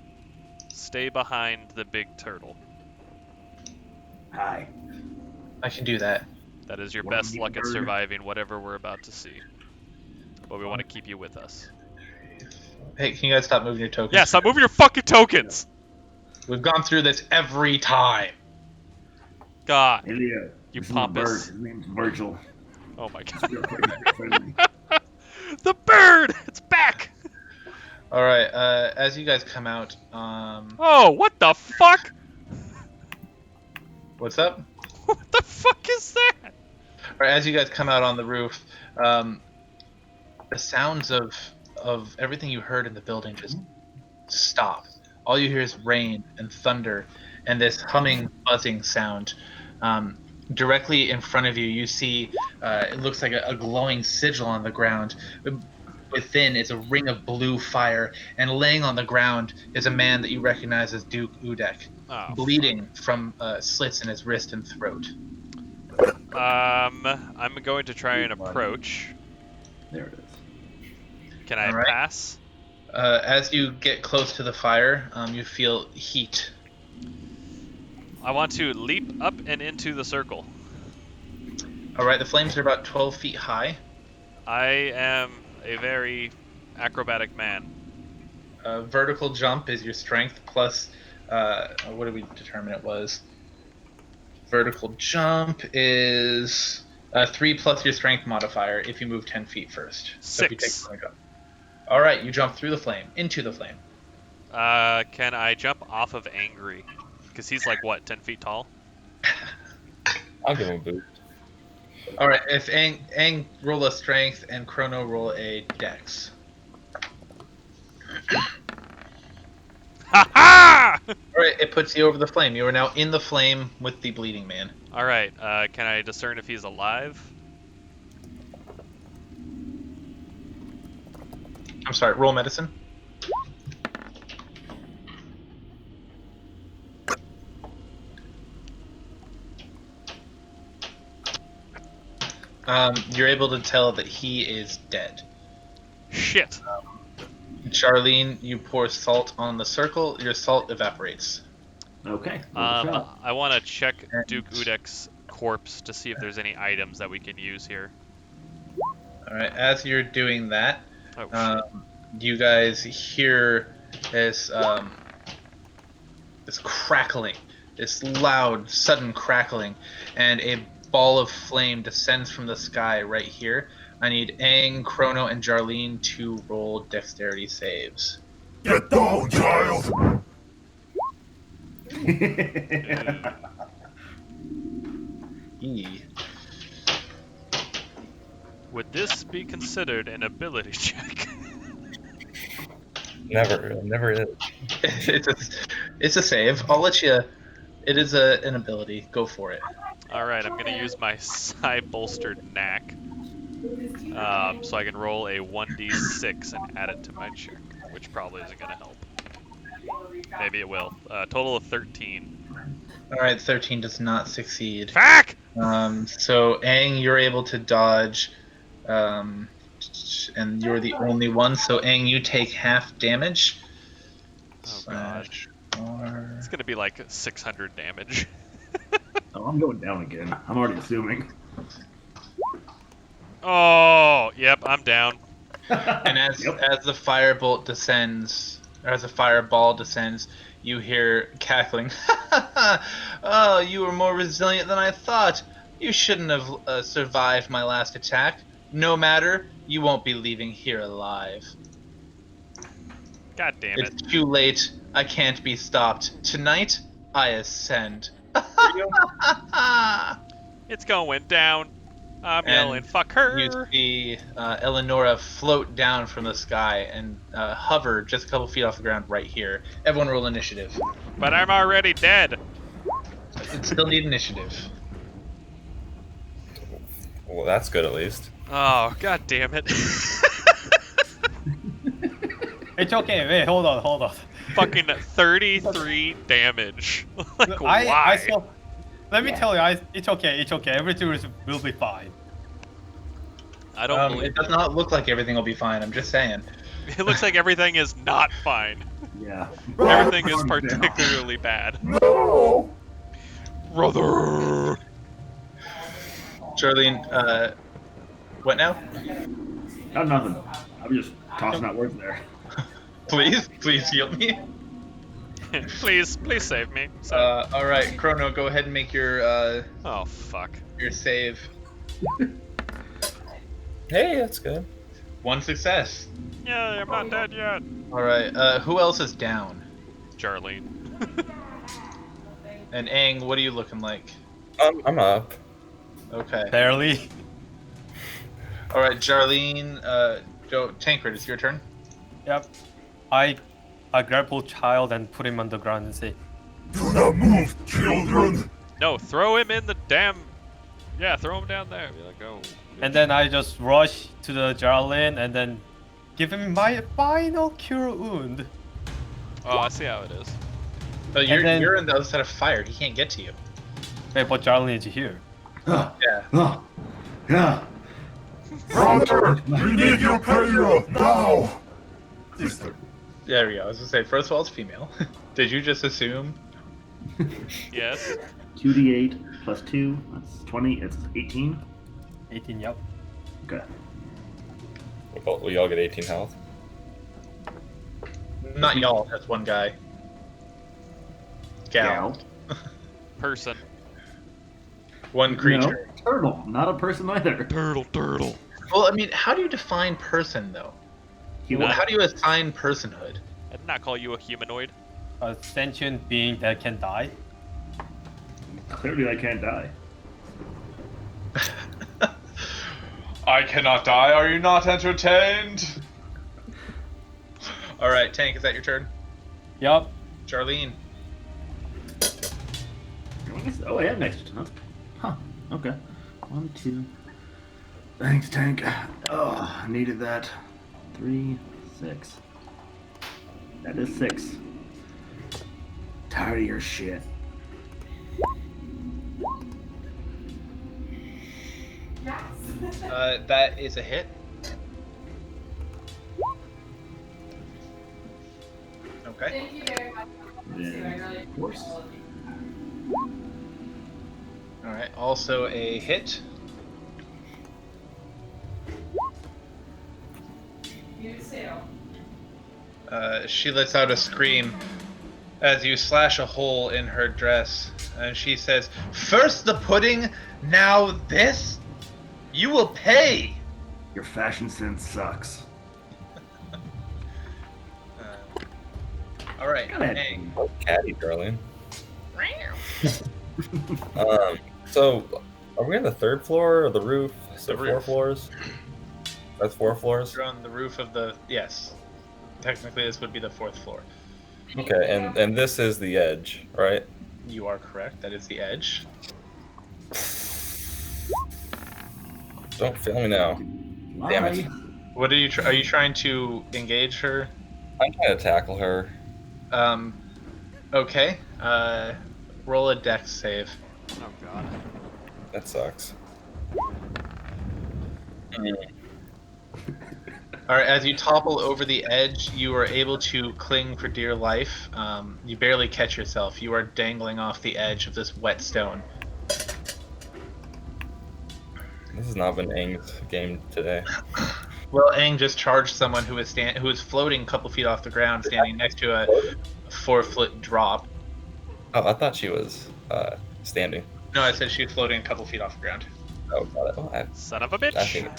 stay behind the big turtle. Hi. I can do that. That is your One best big luck at bird. surviving whatever we're about to see. But we want to keep you with us. Hey, can you guys stop moving your tokens? Yeah, stop moving your fucking tokens! We've gone through this every time. God, Ilya, you this is my bird. pompous. His name's Virgil. Oh my He's god. real friendly. The bird! It's back! All right. As you guys come out, Oh, what the fuck? what's up? What the fuck is that? All right, as you guys come out on the roof, the sounds of everything you heard in the building just stop. All you hear is rain and thunder and this humming, buzzing sound. Directly in front of you, you see it looks like a glowing sigil on the ground. Within is a ring of blue fire, and laying on the ground is a man that you recognize as Duke Udek, Oh, bleeding from slits in his wrist and throat. I'm going to try and approach. There it is. Can I All right. pass? As you get close to the fire, you feel heat. I want to leap up and into the circle. All right, the flames are about 12 feet high. I am a very acrobatic man. Vertical jump is your strength plus, what did we determine it was? Vertical jump is 3 plus your strength modifier if you move 10 feet first. So if you take 6. a jump. All right, you jump through the flame, into the flame. Can I jump off of Angry? Because he's like, what, 10 feet tall? I'll give him a boost. All right, if Aang roll a strength and Chrono roll a dex. Ha ha! All right, it puts you over the flame. You are now in the flame with the bleeding man. Alright, can I discern if he's alive? I'm sorry, roll medicine. You're able to tell that he is dead. Shit. Charlene, you pour salt on the circle. Your salt evaporates. Okay. worth a shot. I want to check Duke Udek's corpse to see if there's any items that we can use here. All right. As you're doing that, Oh, shit. you guys hear this this crackling, this loud, sudden crackling, and a ball of flame descends from the sky right here. I need Aang, Chrono, and Jarlene to roll dexterity saves. Get down, child! E. Would this be considered an ability check? Never is. It's a save. I'll let you. It is an ability. Go for it. Alright, I'm gonna use my psi bolstered knack. So I can roll a 1d6 and add it to my check, which probably isn't gonna help. Maybe it will. Total of 13. All right, 13 does not succeed. Fuck! So Aang, you're able to dodge, and you're the only one. So Aang, you take half damage. Oh god. It's gonna be like 600 damage. Oh, I'm going down again. I'm already assuming. Oh, yep, I'm down. And as the firebolt descends, or as the fireball descends, you hear cackling. Oh, you were more resilient than I thought. You shouldn't have survived my last attack. No matter, you won't be leaving here alive. God damn it. It's too late. I can't be stopped. Tonight, I ascend. It's going down. I'm And yelling, fuck her! You see Eleonora float down from the sky and hover just a couple feet off the ground right here. Everyone roll initiative. But I'm already dead. Still need initiative. Well, that's good at least. Oh, god damn it. It's okay. Wait, hold on. Fucking 33 damage. Like, I why? saw. Let me tell you, it's okay. It's okay. Everything will be fine. I don't It believe does you. not look like everything will be fine. I'm just saying. It looks like everything is not fine. Yeah. Everything is Down. particularly bad. No! Brother! Charlene, what now? Not nothing. I'm just tossing out words there. Please heal me. Please save me. All right, Chrono, go ahead and make your Oh, fuck. save. Hey, that's good. 1 success. Yeah, I'm not dead yet. All right. Who else is down? Jarlene. And Aang, what are you looking like? I'm up. Okay. Barely. All right, Jarlene. Tancred, it's your turn. Yep. I grapple child and put him on the ground and say, Do not move, children! No, throw him in the damn... Yeah, throw him down there. Be like, oh. and then I just rush to the Jarlin and then give him my final cure wound. Oh, I see how it is. Oh, then- you're on the other side of fire. He can't get to you. Wait, but Jarlin is here. Yeah. Yeah. Brother, we need your prayer now! Sister. There we go. I was gonna say, first of all, it's female. Did you just assume? Yes. 2d8 plus 2. That's 20. It's 18. 18, yep. Okay. We all get 18 health. Not y'all. That's one guy. Gal. Person. One creature. No, turtle. Not a person either. Turtle. Well, I mean, how do you define person, though? Human. How do you assign personhood? I did not call you a humanoid. A sentient being that can die. Clearly, I can't die. I cannot die. Are you not entertained? All right, Tank, is that your turn? Yup. Charlene. Oh, I am next. Huh. Okay. 1, 2. Thanks, Tank. Oh, I needed that. 3, 6. That is 6. Tired of your shit. That is a hit. Okay. Thank you very much. Then, of course. All right. Also a hit. You too. She lets out a scream as you slash a hole in her dress, and she says, "First the pudding, now this. You will pay." Your fashion sense sucks. All right. Go ahead. Aang. Oh, catty, darling. So, are we on the 3rd floor or the roof? So The 4 roof. floors? That's 4 floors? You're on the roof of the. Yes. Technically, this would be the 4th floor. Okay, and this is the edge, right? You are correct. That is the edge. Don't fail me now. Damn it. Lie. What are you? Are you trying to engage her? I'm trying to tackle her. Okay. Roll a dex save. Oh, God. That sucks. All right. As you topple over the edge, you are able to cling for dear life. You barely catch yourself. You are dangling off the edge of this wet stone. This has not been Aang's game today. Well, Aang just charged someone who was floating a couple feet off the ground, standing next to a 4-foot drop. Oh, I thought she was standing. No, I said she was floating a couple feet off the ground. Oh, got it. Oh, Son of a I bitch. think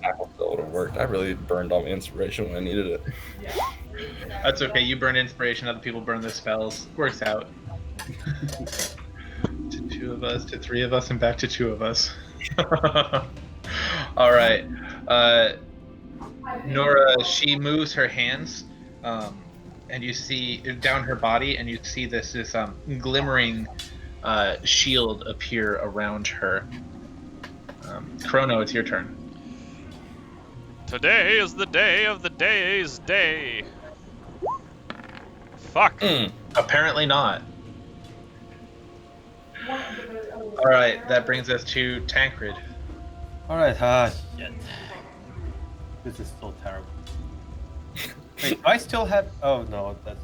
tackle still would have worked. I really burned all my inspiration when I needed it. That's okay. You burn inspiration. Other people burn their spells. Works out. To 2 of us, to 3 of us, and back to 2 of us. All right. Nora, she moves her hands, and you see down her body, and you see this glimmering shield appear around her. Chrono, it's your turn. Today is the day of the day's day. Fuck. Apparently not. All right, that brings us to Tancred. Alright, shit. This is so terrible. Wait, do I still have. Oh no, that's.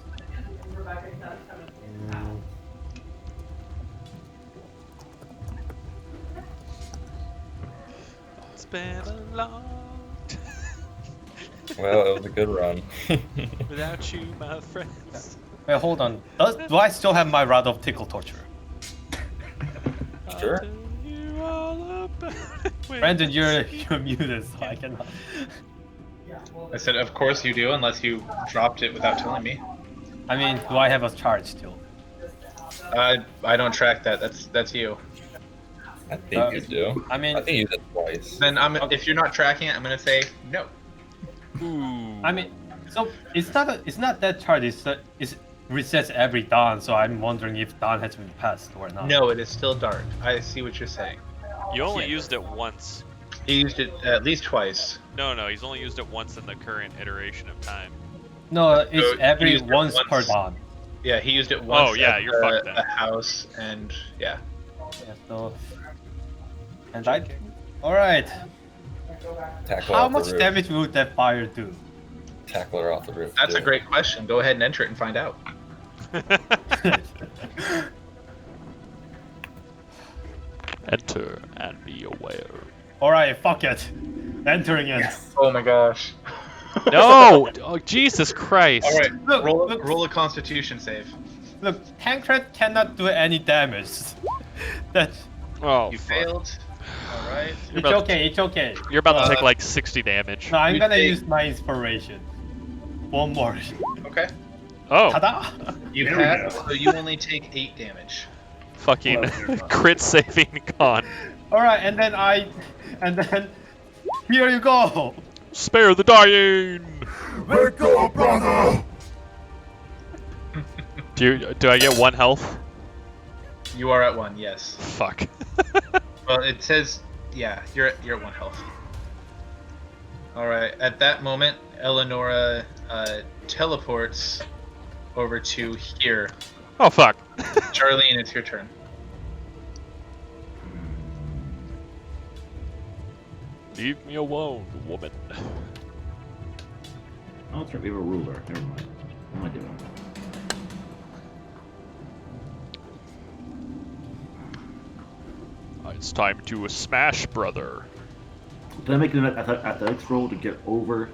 Mm, It's been a long Well, it was a good run. without you, my friends. wait, hold on. Do I still have my Rod of Tickle Torture? Sure. I'll tell you all about it when Brandon, I you're see muted, so I cannot. I said, of course you do, unless you dropped it without telling me. I mean, do I have a charge still? I don't track that. That's you. I think you do. I mean, I think you did it twice. Then if you're not tracking it, I'm gonna say no. Ooh. I mean, so it's not that charge. It's resets every dawn. So I'm wondering if dawn has been passed or not. No, it is still dark. I see what you're saying. You only shit. used it once. He used it at least twice. No, he's only used it once in the current iteration of time. No, So it's every used it once per once. dawn. Yeah, he used it once. Oh, yeah, at you're fucked then. the house, and yeah. Yeah, so. And I. All right. Tackle How off the much roof. damage would that fire do? Tackle her off the roof. That's too. a great question. Go ahead and enter it and find out. Enter and be aware. All right, fuck it. Entering it. Oh my gosh. No! Oh, Jesus Christ. All right, Look, roll look. roll a Constitution save. Look, Tancred cannot do any damage. That's. Oh, You fuck. failed. All right. You're It's about okay. It's okay. You're about to take Uh, like 60 damage. No, I'm you gonna take- use my inspiration. One more. Okay. Oh, Ta-da! You There we pass, go. so you only take 8 damage. fucking Well, crit saving con. All right, and then here you go. Spare the dying. Let go, brother! Do I get 1 health? You are at 1, yes. Fuck. Well, it says, yeah, you're at 1 health. All right. At that moment, Eleonora teleports over to here. Oh fuck. Charlene, it's your turn. Leave me alone, woman. Oh, that's right. We have a ruler. Never mind. What am I doing? It's time to smash, brother. Did I make an athletics roll to get over?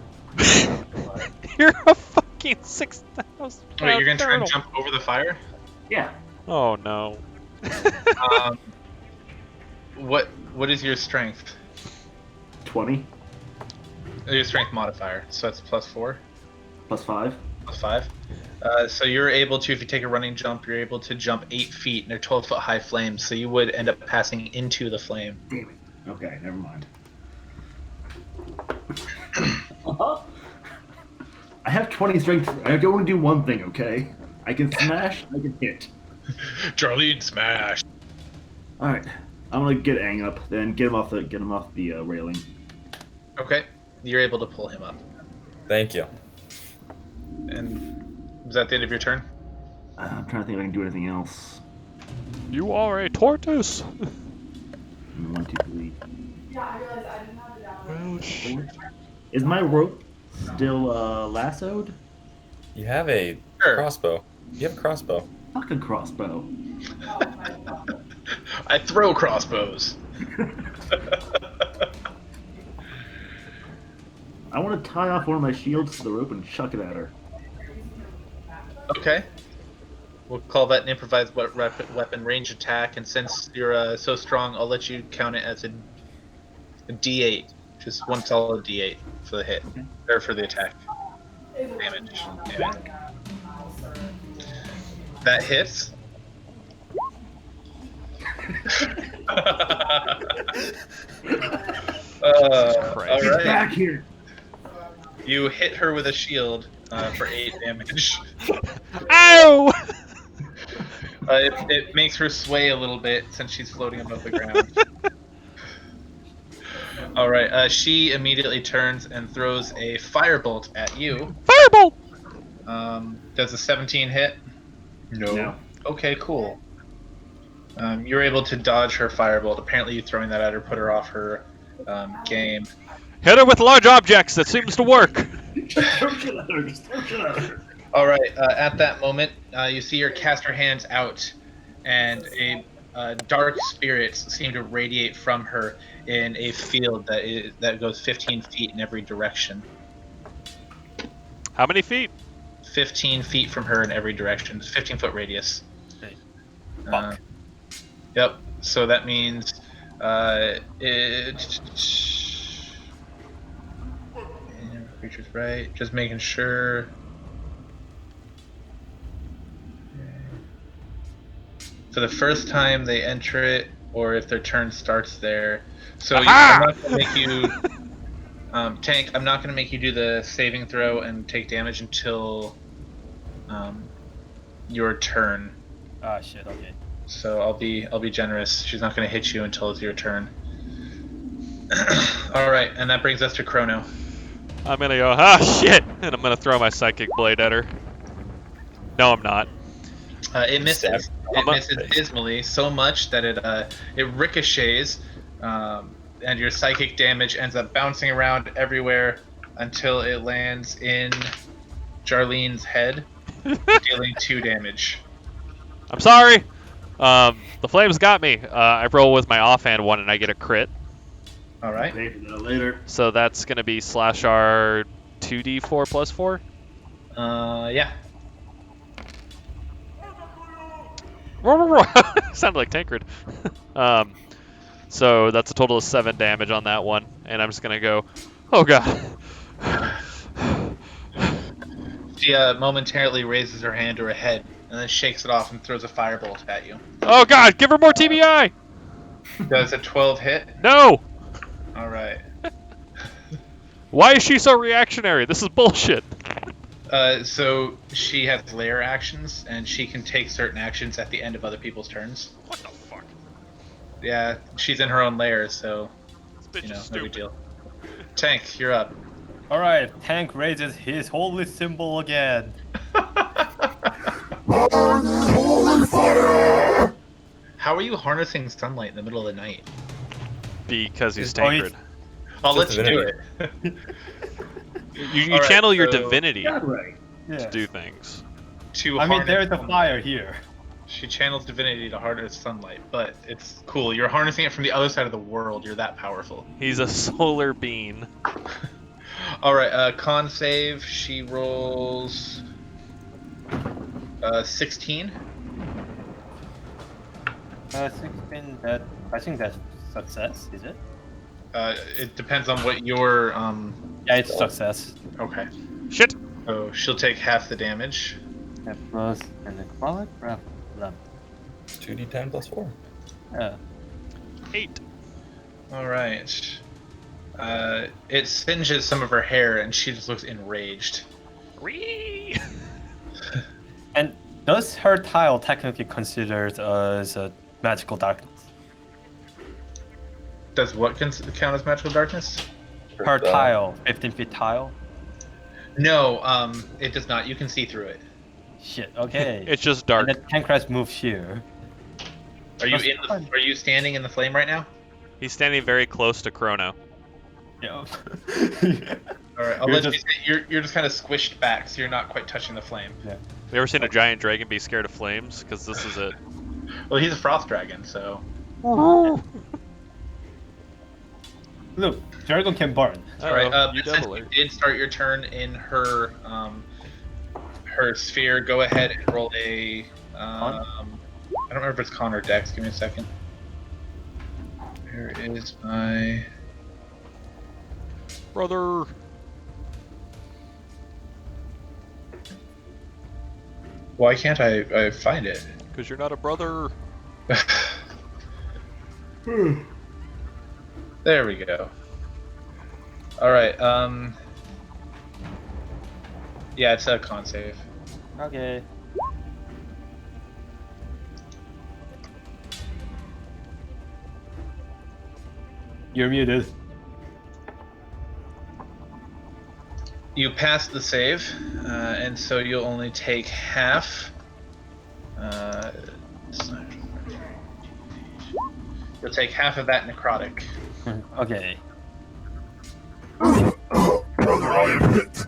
You're a fucking 6,000. Wait, you're gonna try and jump over the fire? Yeah. Oh no. Um, what is your strength? 20 Your strength modifier, so that's +4, plus 5. +5. So you're able to, if you take a running jump, you're able to jump 8 feet in a 12-foot high flame. So you would end up passing into the flame. Damn it. Okay, never mind. I have 20 strength. I don't want to do one thing, okay? I can smash, I can hit. Charlene, smash. Alright. I'm gonna get Aang up, then get him off the railing. Okay, you're able to pull him up. Thank you. And was that the end of your turn? I'm trying to think if I can do anything else. You are a tortoise. 1, 2, 3. Yeah, I realized I didn't have it down. 4. Is my rope still lassoed? You have a Sure. crossbow. You have a crossbow. Fuck a crossbow. I throw crossbows. I want to tie off one of my shields to the rope and chuck it at her. Okay. We'll call that an improvised weapon range attack, and since you're so strong, I'll let you count it as a D8. Just one solid D8 for the hit. Okay. Or for the attack. Damage. That hits. Christ. All Get right. back here! You hit her with a shield for 8 damage. Ow! It makes her sway a little bit since she's floating above the ground. All right. She immediately turns and throws a firebolt at you. Firebolt! Does a 17 hit? No. Okay, cool. You're able to dodge her firebolt. Apparently, you throwing that at her put her off her game. Hit her with large objects. That seems to work. Just throw shit at her. Just throw shit at her. All right. At that moment, you see her cast her hands out, and a dark spirits seem to radiate from her in a field that goes 15 feet in every direction. How many feet? 15 feet from her in every direction. 15-foot radius. Okay. Uh, Fuck. Yep. So that means creatures right. Just making sure. So the first time they enter it, or if their turn starts there. So I'm not gonna make you, Tank. I'm not gonna make you do the saving throw and take damage until your turn. Ah, shit. Okay. So I'll be generous. She's not gonna hit you until it's your turn. All right, and that brings us to Chrono. I'm gonna go, shit, and I'm gonna throw my psychic blade at her. No, I'm not. It misses. It I'm misses dismally, so much that it ricochets, and your psychic damage ends up bouncing around everywhere until it lands in Jarlene's head, dealing 2 damage. I'm sorry. The flames got me. I roll with my offhand one and I get a crit. All right. Pay for that later. So that's gonna be /R 2d4 plus 4. Yeah. Sounded like Tancred. So that's a total of 7 damage on that one, and I'm just gonna go, oh god. She momentarily raises her hand to her head and then shakes it off and throws a firebolt at you. Oh god, give her more TBI! Does a 12 hit? No! All right. Why is she so reactionary? This is bullshit. So she has lair actions, and she can take certain actions at the end of other people's turns. What the fuck? Yeah, she's in her own lair, so This bitch is no big stupid. deal. Tank, you're up. All right. Tank raises his holy symbol again. Holy fire! How are you harnessing sunlight in the middle of the night? Because he's Oh, he's- Tancred. I'll let Just you do it. You All right, channel your so- divinity God, right. Yeah. to do things. To I mean, harness there's a sunlight. fire here. She channels divinity to harness sunlight, but it's cool. You're harnessing it from the other side of the world. You're that powerful. He's a solar being. All right, con save. She rolls 16. 16. I think that's success. Is it? It depends on what your Yeah, it's success. Okay. Shit! So she'll take half the damage. Yeah, plus and the quality. 2d10 plus 4. Yeah. 8. All right. It singes some of her hair, and she just looks enraged. Whee! And does her tile technically considered as a magical darkness? Does what count as magical darkness? Her tile, 15 feet tile. No, it does not. You can see through it. Shit. Okay. It's just dark. And then Tancred moves here. Are you That's fine. Are you standing in the flame right now? He's standing very close to Chrono. Yeah. All right. I'll You're let just- you say you're just kind of squished back, so you're not quite touching the flame. You ever seen a giant dragon be scared of flames? Because this is it. Well, he's a frost dragon, so. Look, dragon can burn. All right. You But since double you it. did start your turn in her her sphere, go ahead and roll a. I don't remember if it's con or dex. Give me a second. Where is my? Brother! Why can't I find it? Because you're not a brother. There we go. All right. Yeah, it's a con save. Okay. You're muted. You pass the save, and so you'll only take half. You'll take half of that necrotic. Okay. Brother, I am hit.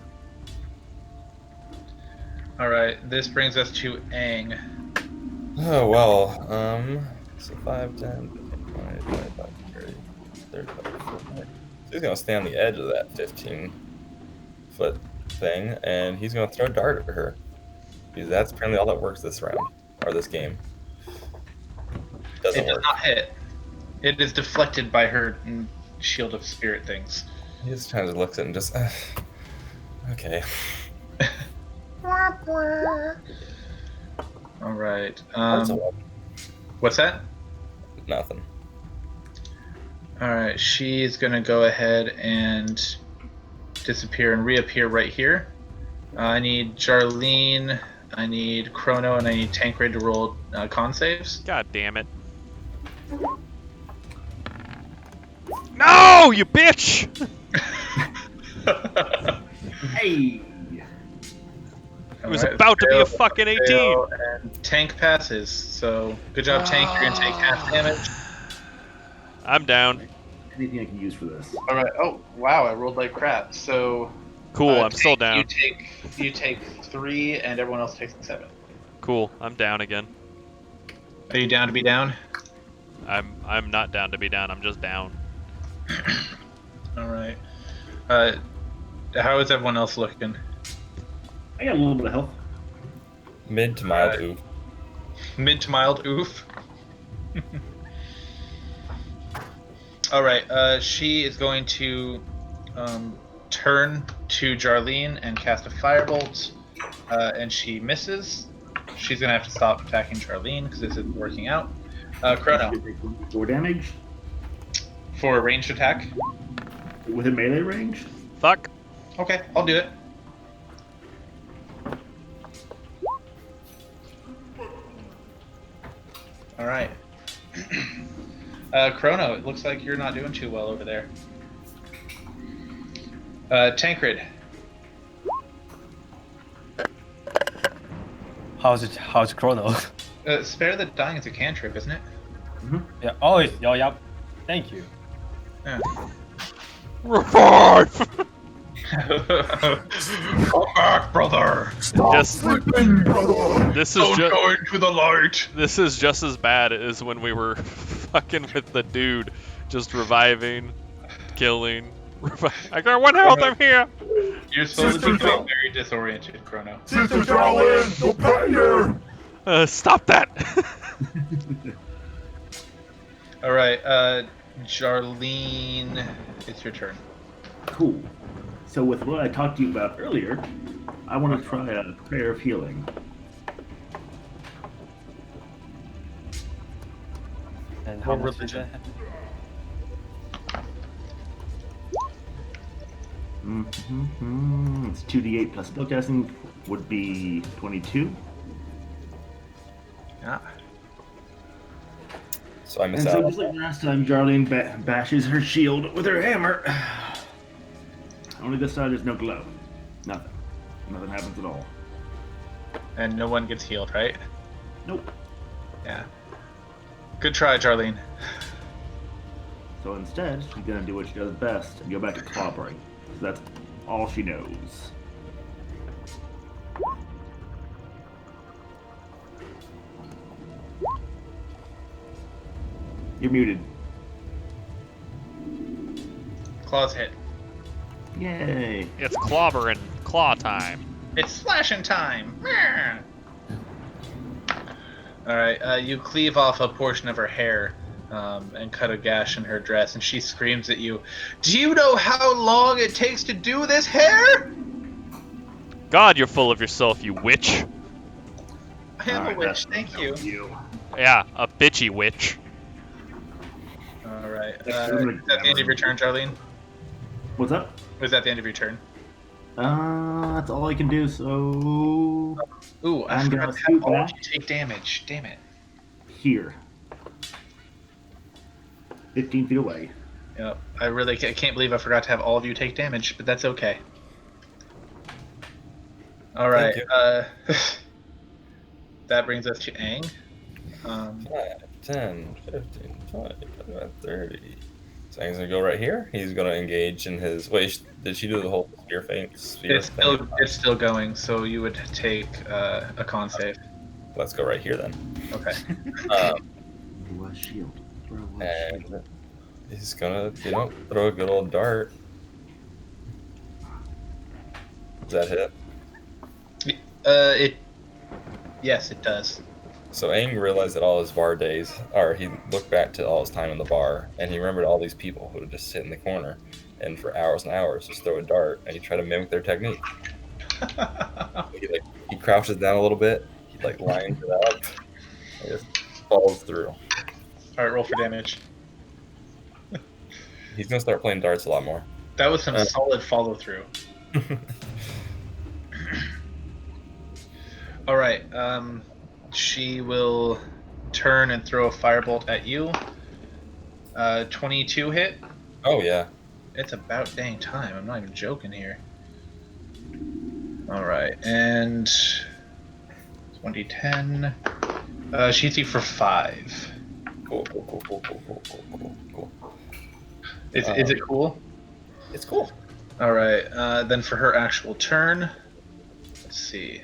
Alright, this brings us to Aang. Oh, well, so 5, 10, 15, 20, 25, 30, 35, 45. So he's gonna stay on the edge of that 15-foot thing, and he's gonna throw a dart at her. Because that's apparently all that works this round, or this game. Doesn't It does work. not hit. It is deflected by her shield of spirit things. He just kind of looks at it and just, okay. Alright. That's a weapon. What's that? Nothing. Alright, she's gonna go ahead and disappear and reappear right here. I need Jarlene, I need Chrono, and I need Tancred to roll con saves. God damn it. No, you bitch! Hey! It was about to be a fucking 18. Fail, and Tank passes, so good job, Tank. You're gonna take half damage. I'm down. Anything I can use for this? Alright, oh, wow, I rolled like crap. So, Cool, I'm Tank, still down. You take 3, and everyone else takes 7. Cool, I'm down again. Are you down to be down? I'm not down to be down, I'm just down. Alright. How is everyone else looking? I got a little bit of health. Mid to mild oof. Mid to mild oof. Alright, she is going to turn to Jarlene and cast a firebolt, and she misses. She's gonna have to stop attacking Jarlene because this isn't working out. Chrono, 4 damage for a ranged attack. with a melee range. Fuck. Okay, I'll do it. Alright. Chrono, it looks like you're not doing too well over there. Tancred. How's Chrono? Spare the Dying is a cantrip, isn't it? Yeah. Oh, yeah. Thank you. Yeah. Revive! Come back, brother! Just, Sleeping, brother. this is Don't just go into the light! this is just as bad as when we were fucking with the dude, just reviving, killing. I got 1 health. I'm here. You're supposed to be Sister feeling John. very disoriented, Chrono. Sister Jarlene, go pay here. Stop that. Alright, Jarlene, it's your turn. Cool. So with what I talked to you about earlier, I want to try a prayer of healing. And how What much is religion? that? It's 2d8 plus spellcasting would be 22. Yeah. So I And miss so out. just like last time, Jarlene bashes her shield with her hammer. Only this side there's no glow. Nothing. Nothing happens at all. And no one gets healed, right? Nope. Yeah. Good try, Jarlene. So instead, she's gonna do what she does best and go back to clobbering. So that's all she knows. You're muted. Claws hit. Yay! It's clobber and claw time. It's slashing time! Alright, you cleave off a portion of her hair and cut a gash in her dress, and she screams at you, "Do you know how long it takes to do this hair?" God, you're full of yourself, you witch. I am a Alright, witch, that's thank enough you. of you. Yeah, a bitchy witch. Alright, is That's that the end of your turn, Jarlene? What's up? Was that the end of your turn? That's all I can do, so... Ooh, I I'm forgot gonna to scoot have all of back. you take damage. Damn it. Here. 15 feet away. Yep, I can't believe I forgot to have all of you take damage, but that's okay. Alright, Thank that brings us to Aang. Can I 10, 15, 20, 25, 30. So he's gonna go right here. He's gonna engage in his. Wait, did she do the whole sphere thing? It's still going, so you would take a con save. Let's go right here then. Okay. West shield. Throw a west shield. And he's gonna, throw a good old dart. Does that hit? Yes, it does. So Aang realized that all his bar days, or he looked back to all his time in the bar, and he remembered all these people who would just sit in the corner and for hours and hours just throw a dart, and he tried to mimic their technique. He crouches down a little bit, he lines it up, and just falls through. All right, roll for damage. He's gonna start playing darts a lot more. That was some solid follow through. All right. She will turn and throw a firebolt at you. 22 hit. Oh yeah. It's about dang time. I'm not even joking here. All right, and 2010. She hits you for 5. Cool. Is it cool? It's cool. All right. Then for her actual turn, let's see.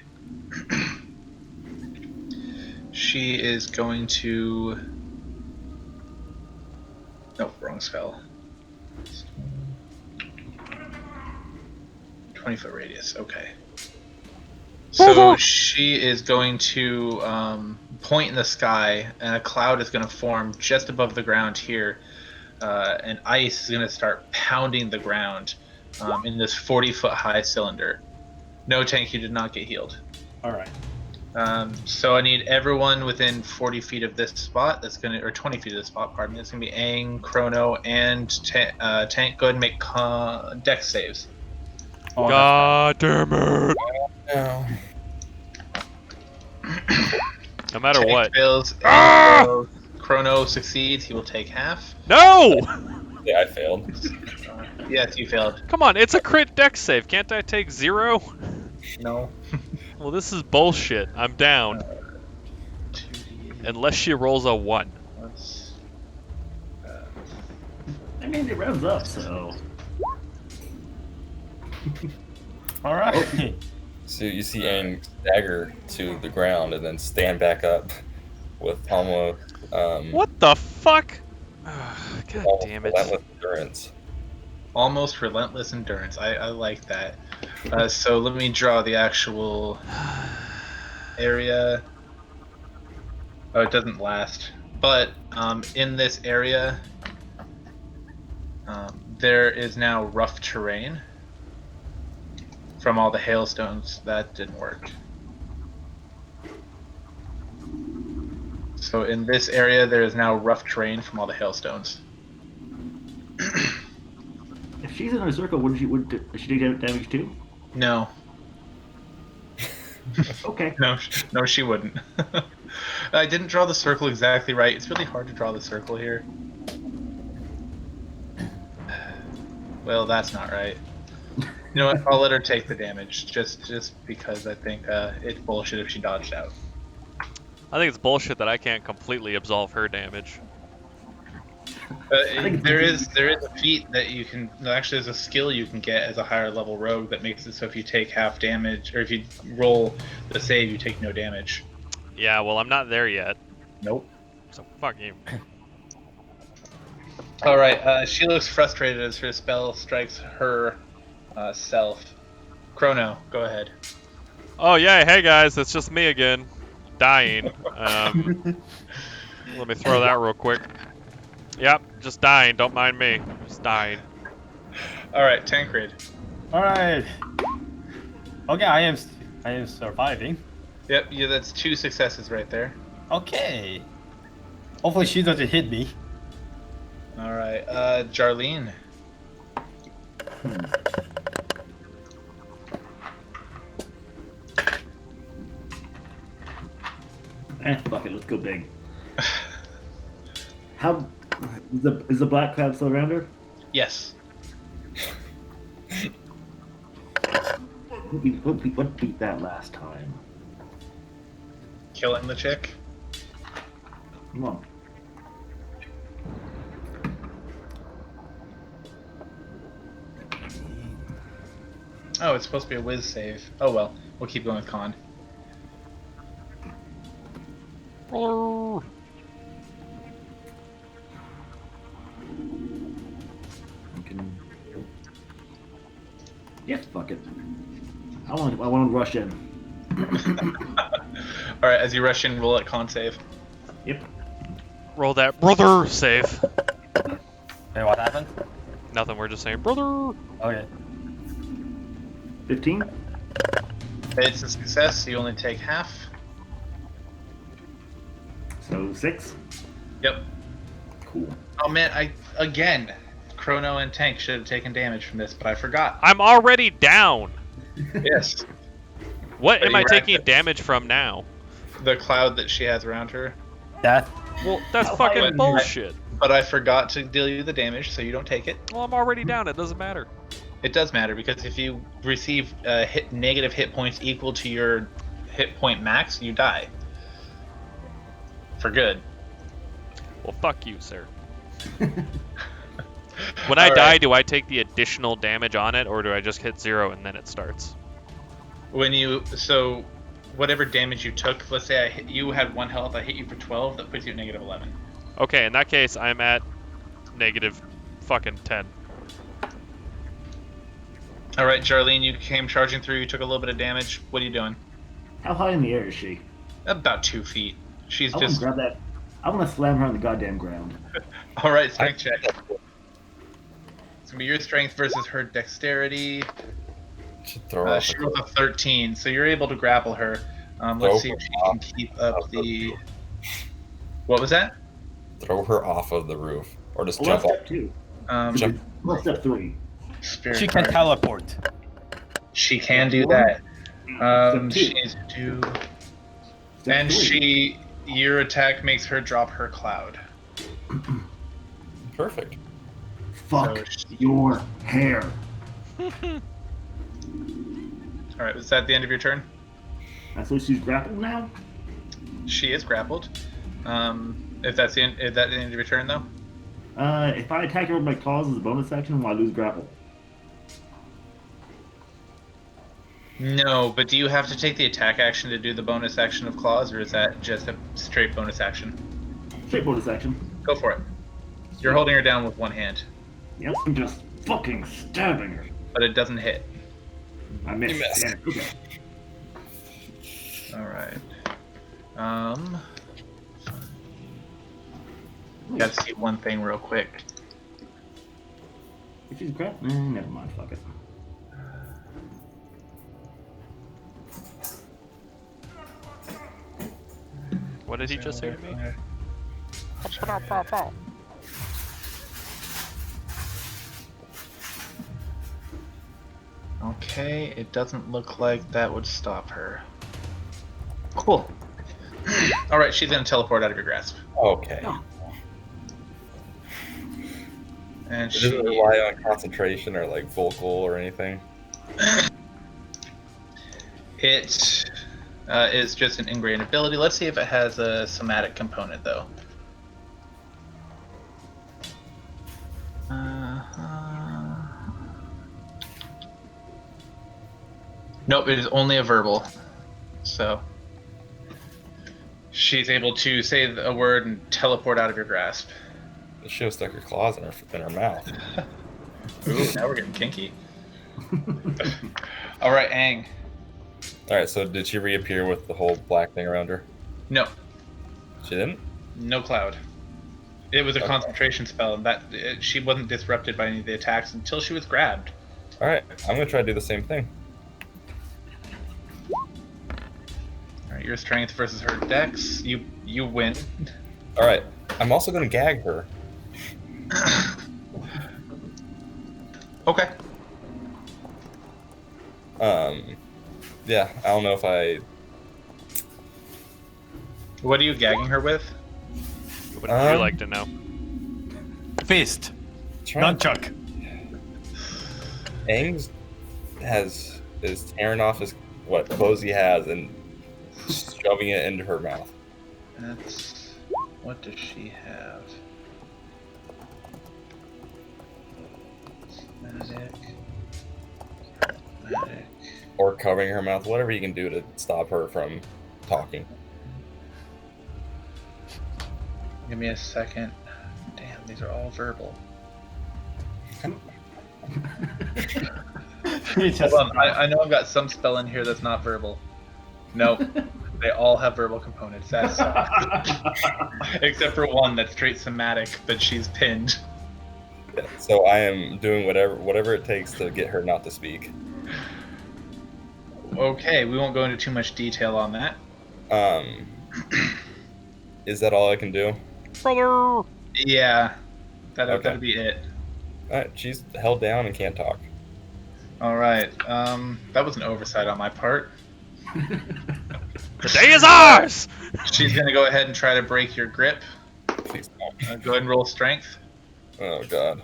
She is going to. Nope, wrong spell. 20-foot radius. Okay. So she is going to point in the sky, and a cloud is going to form just above the ground here, and ice is going to start pounding the ground in this 40-foot high cylinder. No, Tank, you did not get healed. All right. So I need everyone within 40 feet of this spot. That's gonna, or 20 feet of this spot. Pardon me. That's gonna be Aang, Chrono, and Tank. Go ahead and make dex saves. Oh, God damn it! No. No matter Tank what. fails. Ah! And Chrono succeeds. He will take half. No! Yeah, I failed. Yes, you failed. Come on, it's a crit dex save. Can't I take 0? No. Well, this is bullshit. I'm down. 2d8 Unless she rolls a 1. plus. I mean, it rounds up, so. All right. So you see Aang stagger to the ground and then stand back up with almost What the fuck? God almost damn it. relentless endurance. Almost relentless endurance. I like that. So let me draw the actual area. Oh, it doesn't last. But in this area, there is now rough terrain from all the hailstones. That didn't work. So in this area, there is now rough terrain from all the hailstones. If she's in a circle, does she take damage too? No. Okay. No, she wouldn't. I didn't draw the circle exactly right. It's really hard to draw the circle here. Well, that's not right. You know what? I'll let her take the damage, just because I think it's bullshit if she dodged out. I think it's bullshit that I can't completely absolve her damage. There is a feat that you can. No, actually, there's a skill you can get as a higher level rogue that makes it so if you take half damage, or if you roll the save, you take no damage. Yeah, well, I'm not there yet. Nope. So fuck you. All right. She looks frustrated as her spell strikes her self. Chrono, go ahead. Oh yeah, hey guys, it's just me again. Dying. Let me throw that real quick. Yep, just dying. Don't mind me. Just dying. All right, Tancred. All right. Okay, I am surviving. Yep, yeah, that's 2 successes right there. Okay. Hopefully she doesn't hit me. All right, Jarlene. Fuck it, let's go big. How is the black crab still around her? Yes. What beat that last time? Killing the chick. Come on. Oh, it's supposed to be a whiz save. Oh well, we'll keep going with con. Yeah, fuck it. I want to rush in. All right, as you rush in, roll at con save. Yep. Roll that brother save. Hey, what happened? Nothing. We're just saying brother. Okay. 15. It's a success. So you only take half. So 6. Yep. Cool. Oh man, again, Chrono and Tank should have taken damage from this, but I forgot. I'm already down. Yes. What But am you I were taking at damage from now? the cloud that she has around her. Death. Well, that's How high are fucking you? bullshit. But I forgot to deal you the damage, so you don't take it. Well, I'm already down. It doesn't matter. It does matter because if you receive negative hit points equal to your hit point max, you die. For good. Well, fuck you, sir. When I All die, right. do I take the additional damage on it, or do I just hit 0 and then it starts? So whatever damage you took, let's say you had 1 health, I hit you for 12, that puts you at negative 11. Okay, in that case, I'm at negative fucking 10. All right, Jarlene, you came charging through. You took a little bit of damage. What are you doing? How high in the air is she? About 2 feet. She's I want to just. grab that. I want to slam her on the goddamn ground. All right, strength check. It's gonna be your strength versus her dexterity. Should throw her off She the rolled a 13, so you're able to grapple her. Let's see if she can keep up the. What was that? Throw her off of the roof, or just Well, jump that's off. step 2. Jump. Well, step 3. Spirit She can card. teleport. She can do that. Step 2. She's due. Step And 3. your attack makes her drop her cloud. Perfect. Fuck your hair. All right, was that the end of your turn? That's what she's grappled now? She is grappled. If that's the end of your turn, though. If I attack her with my claws as a bonus action, will I lose grapple? No, but do you have to take the attack action to do the bonus action of claws, or is that just a straight bonus action? Straight bonus action. Go for it. You're holding her down with one hand, Yep, I'm just fucking stabbing her. but it doesn't hit. I missed. You missed. Damn it. Okay. All right. Gotta see one thing real quick. If she's grappled, never mind. Fuck it. What did he just say to me? Okay, it doesn't look like that would stop her. Cool. All right, she's gonna teleport out of your grasp, Okay. and It doesn't she. rely on concentration or like vocal or anything. It is just an ingrained ability. Let's see if it has a somatic component, though. Nope, it is only a verbal. So she's able to say a word and teleport out of your grasp. You should have stuck your claws in her mouth. Ooh, now we're getting kinky. All right, Aang. All right. So did she reappear with the whole black thing around her? No, She didn't. no cloud. It was a Okay. concentration spell, and she wasn't disrupted by any of the attacks until she was grabbed. All right. I'm gonna try to do the same thing. All right, your strength versus her dex. You win. All right. I'm also gonna gag her. Okay. Yeah. I don't know if I. What are you gagging her with? What would you like to know? Fist. Trying Nunchuck. Aang's is tearing off his what clothes he has and shoving it into her mouth. That's. What does she have? Magic. Or covering her mouth, whatever you can do to stop her from talking. Give me a second. Damn, these are all verbal. Hold on, I know I've got some spell in here that's not verbal. No, they all have verbal components. That's except for one that's straight somatic, but she's pinned. Yeah, so I am doing whatever it takes to get her not to speak. Okay, we won't go into too much detail on that. Is that all I can do? Brother! Yeah, that'll Okay. be it. Alright, she's held down and can't talk. All right, that was an oversight on my part. The day is ours! She's gonna go ahead and try to break your grip. Please don't. Go ahead and roll strength. Oh god.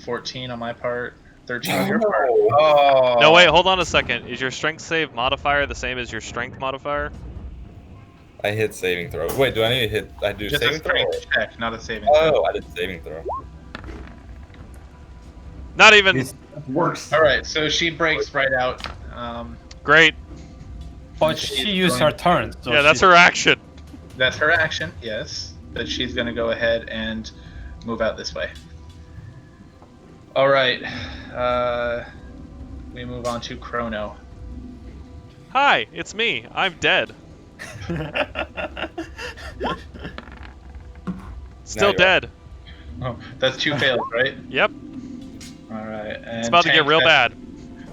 14 on my part. 13 on your part. Oh. Oh. No, wait, hold on a second. Is your strength save modifier the same as your strength modifier? I hit saving throw. Wait, do I need to hit? I do Just a saving throw? strength check, not a saving Oh, throw. I did saving throw. Not even. It works. All right, so she breaks right out. Great. But She's she used going her turn. So Yeah, that's she- her action. That's her action, yes. But she's going to go ahead and move out this way. All right. We move on to Chrono. Hi, it's me. I'm dead. Still you're dead. Oh, that's 2 fails, right? Yep. All right. And It's about to get Tank, real bad.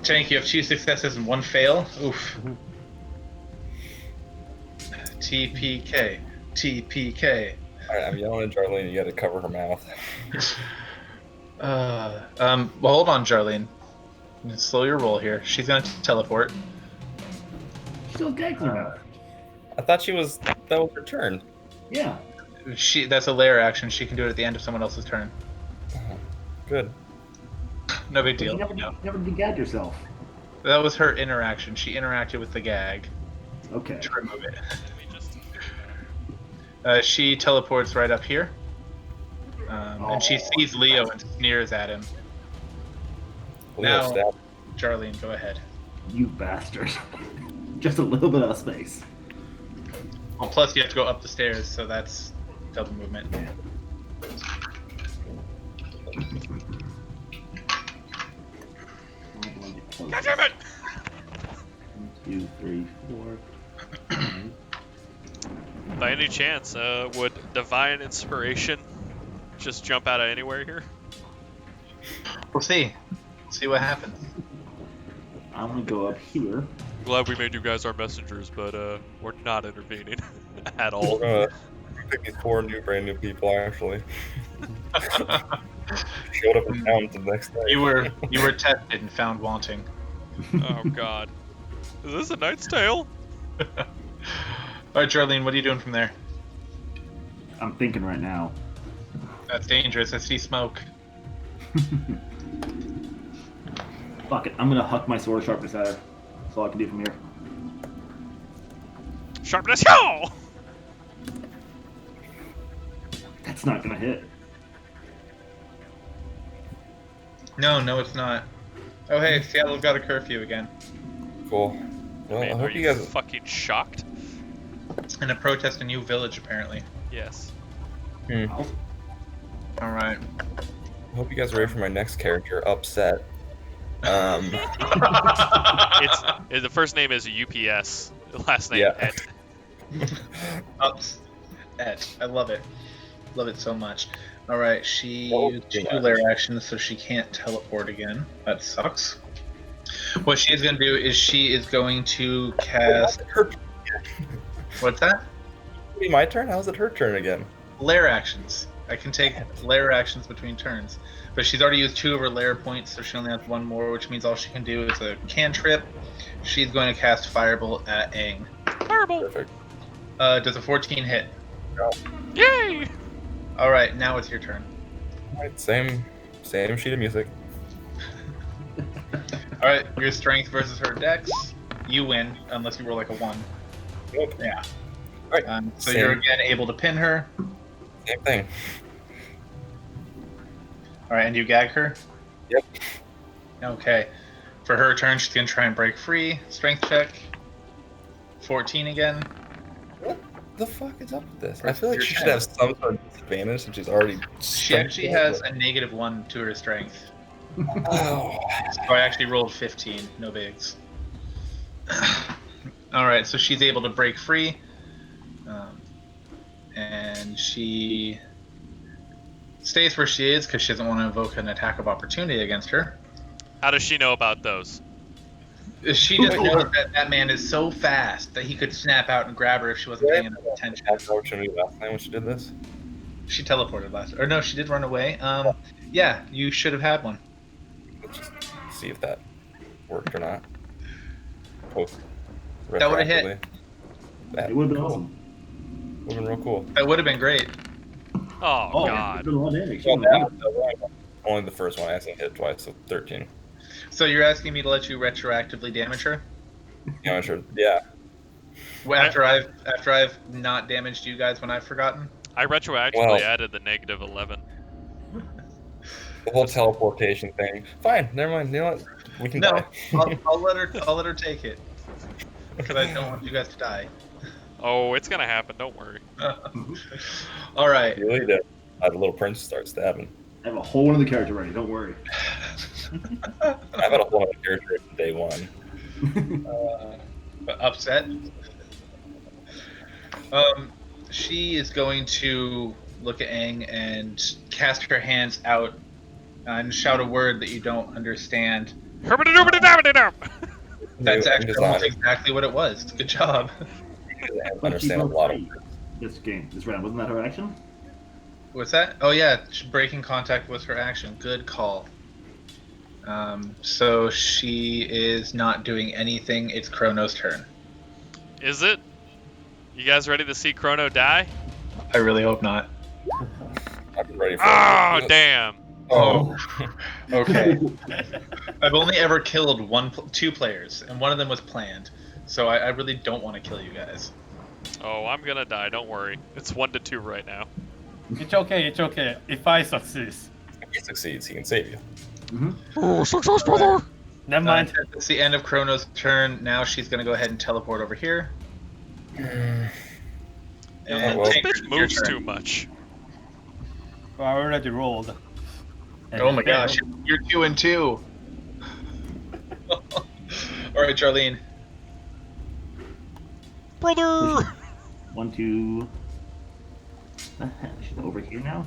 Tank, you have 2 successes and 1 fail. Oof. TPK. TPK. Alright, I'm yelling at Jarlene, you gotta cover her mouth. Well, hold on, Jarlene. Slow your roll here. She's going to teleport. Still gags her mouth. I thought that was her turn. Yeah. That's a lair action. She can do it at the end of someone else's turn. Good. No big But you deal. never de-gagged yourself. That was her interaction. She interacted with the gag Okay. to remove it. She teleports right up here. And she sees Leo and sneers at him. Leo Now- stab. Jarlene, go ahead. You bastard. Just a little bit of space. Well, plus you have to go up the stairs, so that's double movement. God damn it! 1, 2, 3, 4. By any chance, would Divine Inspiration just jump out of anywhere here? We'll see. See what happens. I'm gonna go up here. Glad we made you guys our messengers, but we're not intervening at We're all. gonna pick these 4 brand new people, actually. Showed up in town the next day. You were tested and found wanting. Oh god. Is this a Knight's Tale? Alright, Jarlene, what are you doing from there? I'm thinking right now. That's dangerous. I see smoke. Fuck it. I'm gonna huck my sword sharpness at her. That's all I can do from here. Sharpness, yo! That's not gonna hit. No, it's not. Oh, hey, Seattle's got a curfew again. Cool. Well, Man, I are hope you you guys. fucking shocked? And a protest in New Village, apparently. Yes. Alright. I hope you guys are ready for my next character, Upset. The first name is UPS. The last name Yeah. Ed. Ups. Ed. I love it. Love it so much. Alright, she Oh, used yeah. 2 lair actions, so she can't teleport again. That sucks. What she is going to do is she is going to cast... Her What's that? be my turn? How's it her turn again? Lair actions. I can take lair actions between turns. But she's already used 2 of her lair points, so she only has 1 more, which means all she can do is a cantrip. She's going to cast Firebolt at Aang. Horrible. Perfect. Does a 14 hit? Yay! Alright, now it's your turn. Alright, same sheet of music. Alright, your strength versus her dex. You win, unless you roll like a 1. Nope. Yeah. Alright, So same. you're again able to pin her. Same thing. Alright, and you gag her? Yep. Okay. For her turn, she's going to try and break free. Strength check. 14 again. What the fuck is up with this? Or I feel like your she should 10. have some sort of disadvantage since she's already. She actually has a -1 to her strength. Oh. So I actually rolled 15. No bigs. Alright, so she's able to break free. And she stays where she is because she doesn't want to invoke an attack of opportunity against her. How does she know about those? She just knows that that man is so fast that he could snap out and grab her if she wasn't paying enough attention. Opportunity last time when she did this. She teleported last, or no, she did run away. Yeah, you should have had one. Let's just see if that worked or not. Post. That would've hit. That It would have been cool. awesome. Would have been real cool. That would have been great. Oh, Oh, God. it's been a lot of damage. Well, only the first one I accidentally hit twice, so 13. So you're asking me to let you retroactively damage her? Yeah, I'm sure. Yeah. Well, after I've not damaged you guys when I've forgotten? I retroactively Well- added the -11. The whole teleportation thing. Fine, never mind. You know what? We can No, die. I'll let her take it. Because I don't want you guys to die. Oh, it's gonna happen. Don't worry. Alright. You really did. The little prince starts stabbing. I have a whole other character ready. Don't worry. I've had a whole other character from day one. But upset. She is going to look at Aang and cast her hands out and shout a word that you don't understand. That's actually almost exactly what it was. Good job. I understand a lot of. This round, wasn't that her action? What's that? Oh yeah, breaking contact was her action. Good call. So she is not doing anything. It's Chrono's turn. Is it? You guys ready to see Chrono die? I really hope not. I'm ready for Oh, it. damn. Oh, okay. I've only ever killed two players, and one of them was planned. So I really don't want to kill you guys. Oh, I'm gonna die. Don't worry. It's 1-2 right now. It's okay, it's okay. If I succeed. If he succeeds, he can save you. Oh, success, brother! Never mind. It's the end of Chrono's turn. Now she's going to go ahead and teleport over here. And well. This Tank, bitch it's your moves turn. too much. I already rolled. Oh my gosh, you're 2 and 2. All right, Charlene. Brother! 1, 2. She's over here now.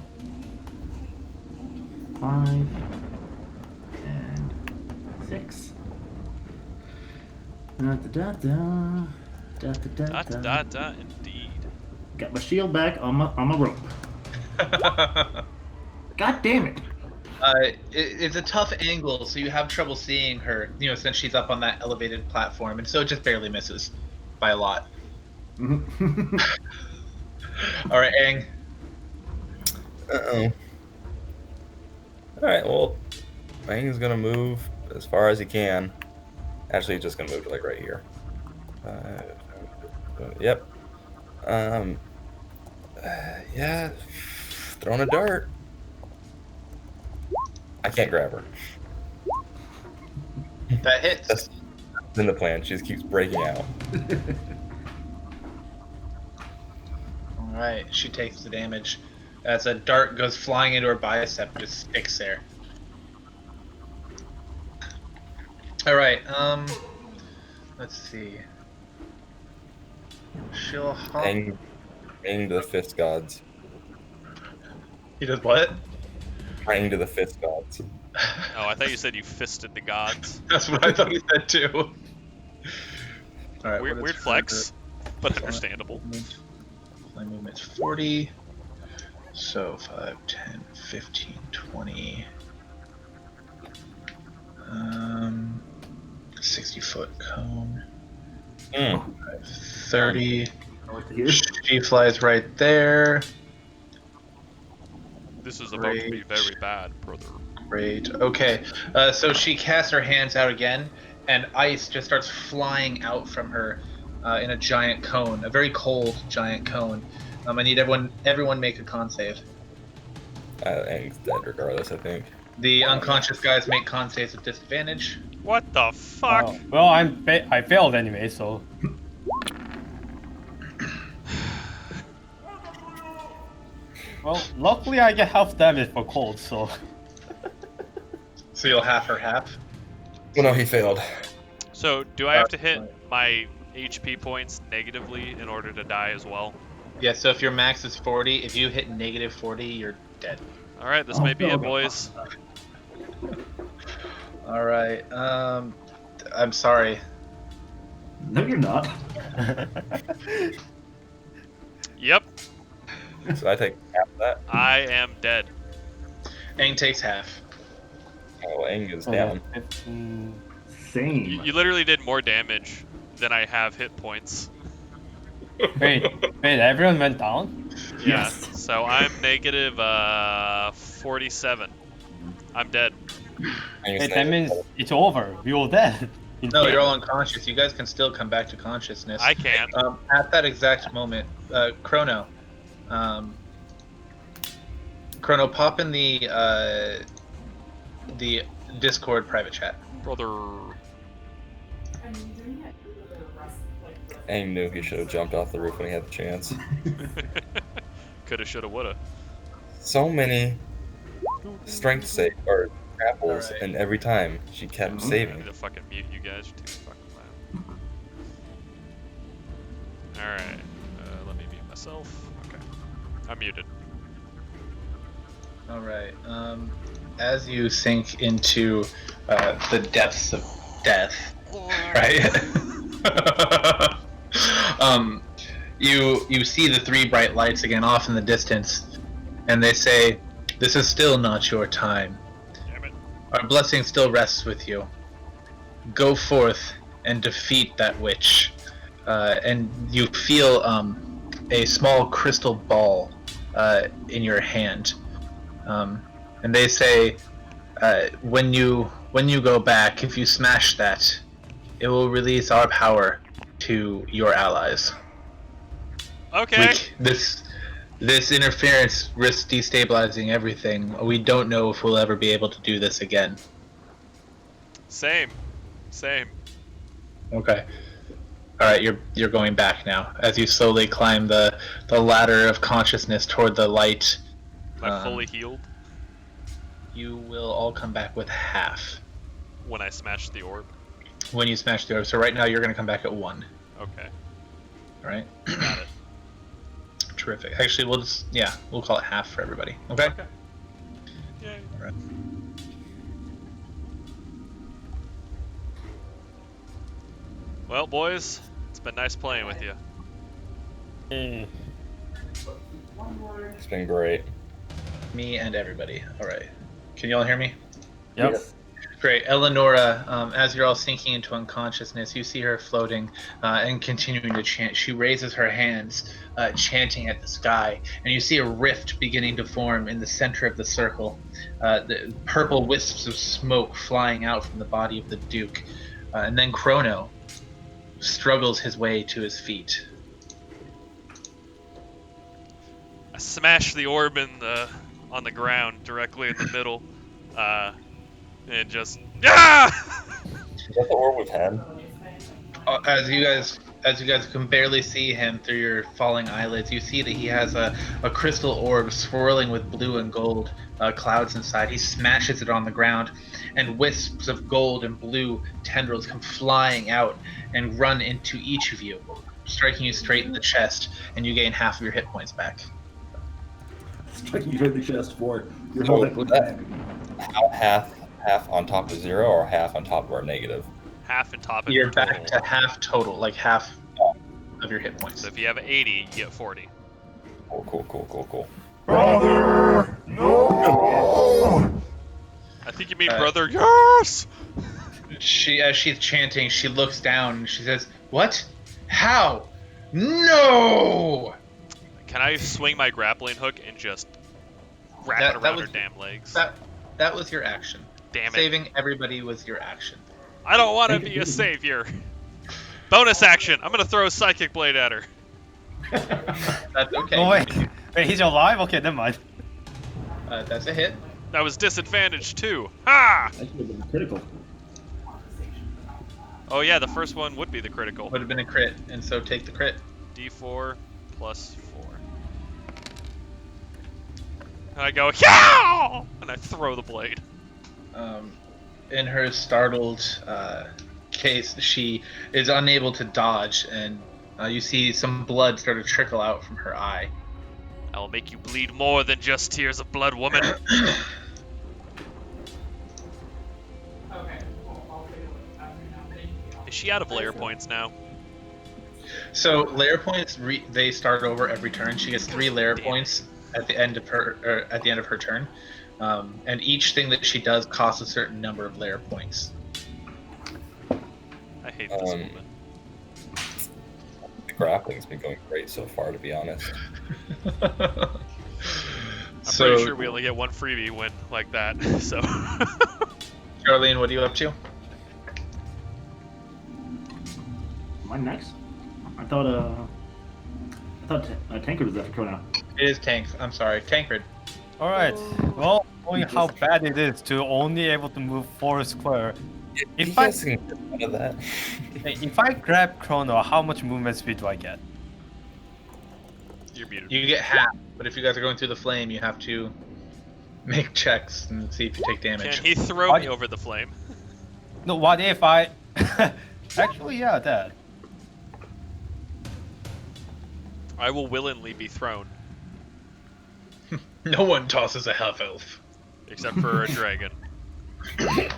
5 and 6. Indeed. Got my shield back on my rope. God damn it! It's a tough angle, so you have trouble seeing her, since she's up on that elevated platform, and so it just barely misses by a lot. All right, Aang. Uh-oh. Alright, well, Aang's gonna move as far as he can. Actually, he's just gonna move to, like, right here. Yep. Yeah. Throwing a dart. I can't grab her. That hits. That's in the plan. She just keeps breaking out. All right, she takes the damage as a dart goes flying into her bicep and just sticks there. All right, let's see. She'll hop. Aang to the fist gods. He does what? Praying to the fist gods. Oh, I thought you said you fisted the gods. That's what I thought he said too. All right, Weird, what is weird her flex, but understandable. movement? My movement's 40. So 5, 10, 15, 20. 60-foot cone. 30. She flies right there. This is about to be Great. very bad, brother. Great. Okay. So she casts her hands out again, and ice just starts flying out from her in a giant cone, a very cold giant cone. I need everyone make a con save. Aang's dead regardless, I think. The unconscious guys make con saves with disadvantage. What the fuck? Oh, well, I failed anyway, so. Well, luckily I get half damage for cold, so. So you'll half or half. Well, no, he failed. So, do I have to hit my HP points negatively in order to die as well? Yeah, so if your max is 40, if you hit negative 40, you're dead. Alright, this may be it, boys. Alright, I'm sorry. No, you're not. Yep, So I take half of that. I am dead. Aang takes half. Oh, Aang is down. 15. Same. You literally did more damage than I have hit points. Wait, everyone went down? Yeah, Yes. so I'm negative 47. I'm dead. Aang is Wait, that dead. means it's over. We all dead. No, you're all unconscious. You guys can still come back to consciousness. I can't. At that exact moment, Chrono, Chrono, pop in the Discord private chat. Brother. Aang knew he should have jumped off the roof when he had the chance. Coulda, shoulda, woulda. So many strength save or grapples, Alright. and every time she kept I need saving. to fucking mute you guys. You're too fucking loud. Alright. Let me mute myself. Okay. I'm muted. Alright, as you sink into the depths of death, right? You see the three bright lights again off in the distance, and they say, "This is still not your time. Damn it. Our blessing still rests with you. Go forth and defeat that witch." And you feel a small crystal ball in your hand, and they say, when you go back, if you smash that, it will release our power to your allies. Okay. This interference risks destabilizing everything. We don't know if we'll ever be able to do this again. Same. Okay. All right, you're going back now as you slowly climb the ladder of consciousness toward the light. Am I fully healed You will all come back with half when I smash the orb? when you smash the orb. So right now you're going to come back at 1. Okay. All right. Got it. Terrific. Actually, we'll call it half for everybody. Okay. Okay. Yay. All right. Well, boys, it's been nice playing with you. Eh. It's been great. Me and everybody. All right. Can you all hear me? Yep. Great. Eleonora, as you're all sinking into unconsciousness, you see her floating and continuing to chant. She raises her hands, chanting at the sky, and you see a rift beginning to form in the center of the circle. The purple wisps of smoke flying out from the body of the Duke. And then Chrono struggles his way to his feet. I smashed the orb on the ground directly in the middle, and just Is that the orb we've had? As you guys can barely see him through your falling eyelids, you see that he has a crystal orb swirling with blue and gold clouds inside. He smashes it on the ground, and wisps of gold and blue tendrils come flying out and run into each of you, striking you straight in the chest, and you gain half of your hit points back. Striking you in the chest for your So whole hit point back. half on top of 0 or half on top of our negative? half and top of You're your back total. to half total, like half of your hit points. So if you have 80, you get 40. Cool. Brother, no! I think you mean Uh, brother. Yes. As she's chanting, she looks down and she says, "What? How? No!" Can I swing my grappling hook and just wrap That- it that around was- her damn legs? That was your action. Damn it. Saving everybody was your action. I don't want to be a savior. Bonus action. I'm gonna throw a psychic blade at her. That's okay. Oh wait, he's alive? Okay, never mind. That's a hit. That was disadvantage too. Ha! That should have been critical. Oh yeah, the first one would be the critical. Would have been a crit, and so take the crit. D4 plus 4. And I go, yeah! And I throw the blade. In her startled case, she is unable to dodge, and you see some blood start to trickle out from her eye. I will make you bleed more than just tears of blood, woman. Okay. I'll take a look after now. Thank you. Is she out of layer points now? So layer points they start over every turn. She gets 3 layer points at the end of her turn, and each thing that she does costs a certain number of layer points. I hate this woman. The grappling's been going great so far, to be honest. I'm pretty sure we only get one freebie when like that, so. Charlene, what are you up to? Am I next? I thought Tankard was after Chrono. It is Tank. I'm sorry, Tankred. All right. Well, knowing how bad it is to only able to move 4 square. If I of that. if I grab Chrono, how much movement speed do I get? You're muted. You get half, but if you guys are going through the flame, you have to make checks and see if you take damage. Can he throw me over the flame? No, what if I... Actually, yeah, that. I will willingly be thrown, No one tosses a half elf. except for a dragon. Oh,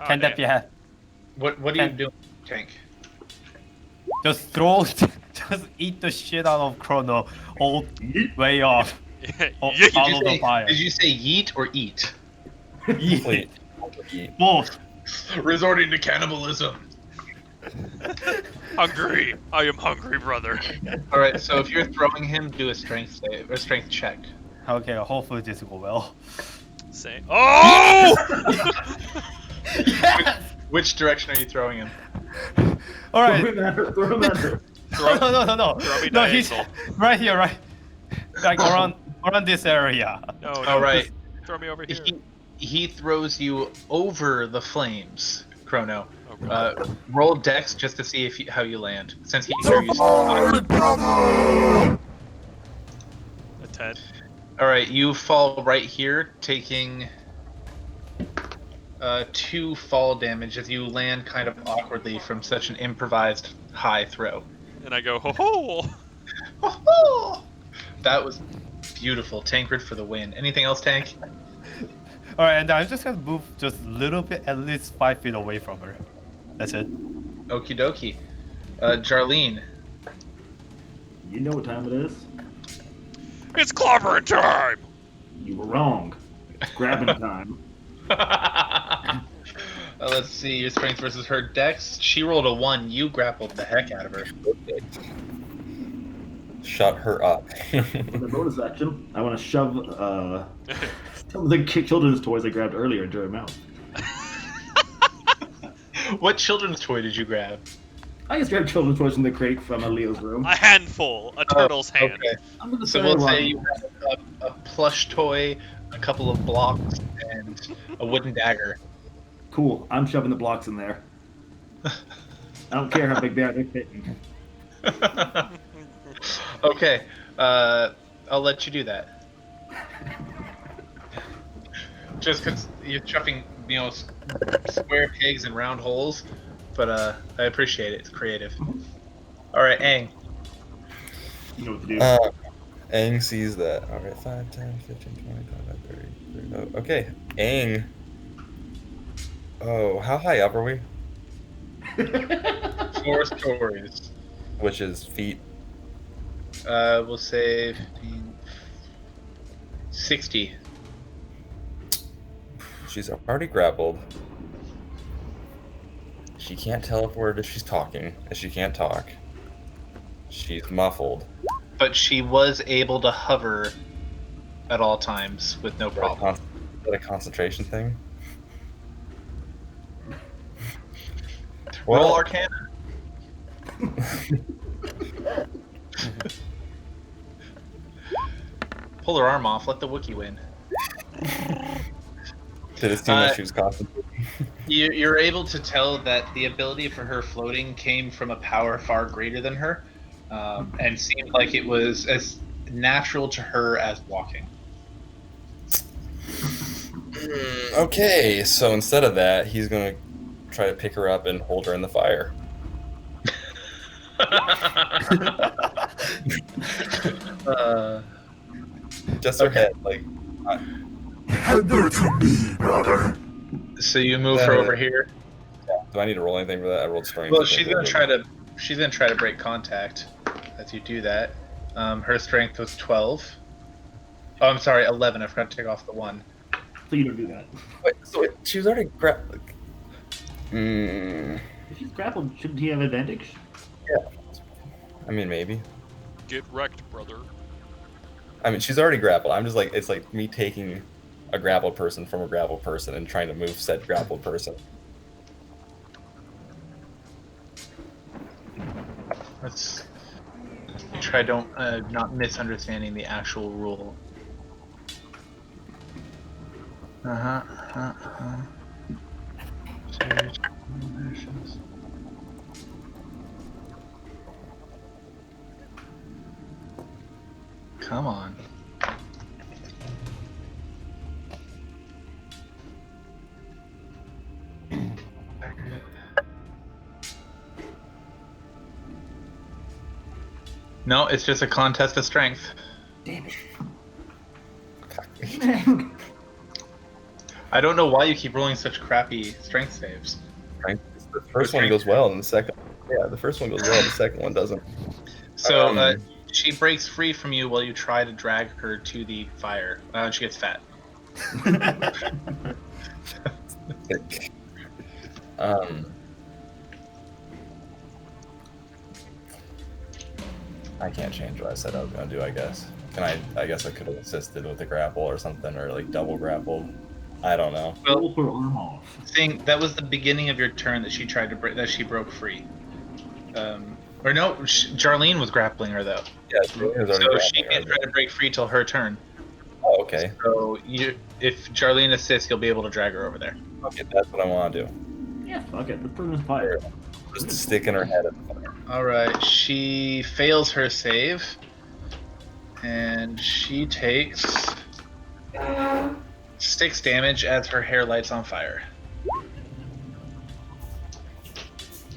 Can that be damn. What are you doing, Tank? Just throw... Just eat the shit out of Chrono all way off. Yeet. Follow the fire. Did you say yeet or eat? Wait. Both. Resorting to cannibalism. Hungry. I am hungry, brother. All right, so if you're throwing him, do a strength save, or strength check. Okay, hopefully this will go well. Say, oh! Yes! Which direction are you throwing him? All right. Throw him at her. No. Throw me No, he's diagonal. right here, right. Like around this area. No, All right. just throw me over here. He throws you over the flames, Chrono. Oh, God. Roll Dex just to see how you land, since he threw you. A 10. All right, you fall right here, taking 2 fall damage as you land kind of awkwardly from such an improvised high throw. And I go, ho ho! Oh, that was beautiful. Tankred for the win. Anything else, Tank? All right, and I'm just gonna move just a little bit, at least 5 feet away from her. That's it. Okie dokie. Jarlene. You know what time it is? It's clobbering time! You were wrong. It's grabbing time. Let's see, your strength versus her dex. She rolled a 1. You grappled the heck out of her. Shut her up. For the bonus action, I want to shove some of the children's toys I grabbed earlier into her mouth. What children's toy did you grab? I just grabbed children's toys from the crate from Leo's room. A handful. A turtle's hand. Okay. I'm gonna So say we'll one. say you have a plush toy, a couple of blocks, and a wooden dagger. Cool. I'm shoving the blocks in there. I don't care how big they are. They're fitting. Okay, I'll let you do that. Just because you're chucking, square pegs in round holes, but I appreciate it. It's creative. All right, Aang. You know what to do. Aang sees that. Alright, 5, 10, 15, 20, 25, 30. Oh, okay, Aang. Oh, how high up are we? 4 stories. Which is feet. We'll say 15, 60. She's already grappled. She can't teleport if she's talking, if she can't talk. She's muffled. But she was able to hover at all times with no Is that problem. is that a concentration thing? Roll Arcana. Pull her arm off. Let the Wookiee win. Did it seem like she was concentrating? You're able to tell that the ability for her floating came from a power far greater than her, and seemed like it was as natural to her as walking. Okay, so instead of that, he's gonna try to pick her up and hold her in the fire. Just her Okay. head, like. Hand her to me, brother. So you move her over here. Do I need to roll anything for that? I rolled strength. Well, I think. she's gonna try to break contact as you do that. Her strength was 12. Oh, I'm sorry, 11. I forgot to take off the 1. So you don't do that. Wait, so she was already grappled. If he's grappled, shouldn't he have advantage? I mean, maybe. Get wrecked, brother. I mean, she's already grappled. I'm just like, it's like me taking a grappled person from a grappled person and trying to move said grappled person. Let's try not misunderstanding the actual rule. Come on. No, it's just a contest of strength. Damn it. I don't know why you keep rolling such crappy strength saves. Right? The first one goes well, and the second, the first one goes well, the second one doesn't. So she breaks free from you while you try to drag her to the fire. And she gets fat. I can't change what I said I was gonna do. I guess. I guess I could have assisted with the grapple or something, or like double grappled. I don't know. Pull her arm off. Seeing that was the beginning of your turn that she tried to break. That she broke free. Or no, Jarlene was grappling her though. Yeah, so she can't try to break free till her turn. Oh, okay. So if Jarlene assists, you'll be able to drag her over there. Okay, that's what I want to do. Yeah, fuck it. Let's put her in the fire. Just sticking her head in the fire. All right, she fails her save, and she takes 6 damage as her hair lights on fire.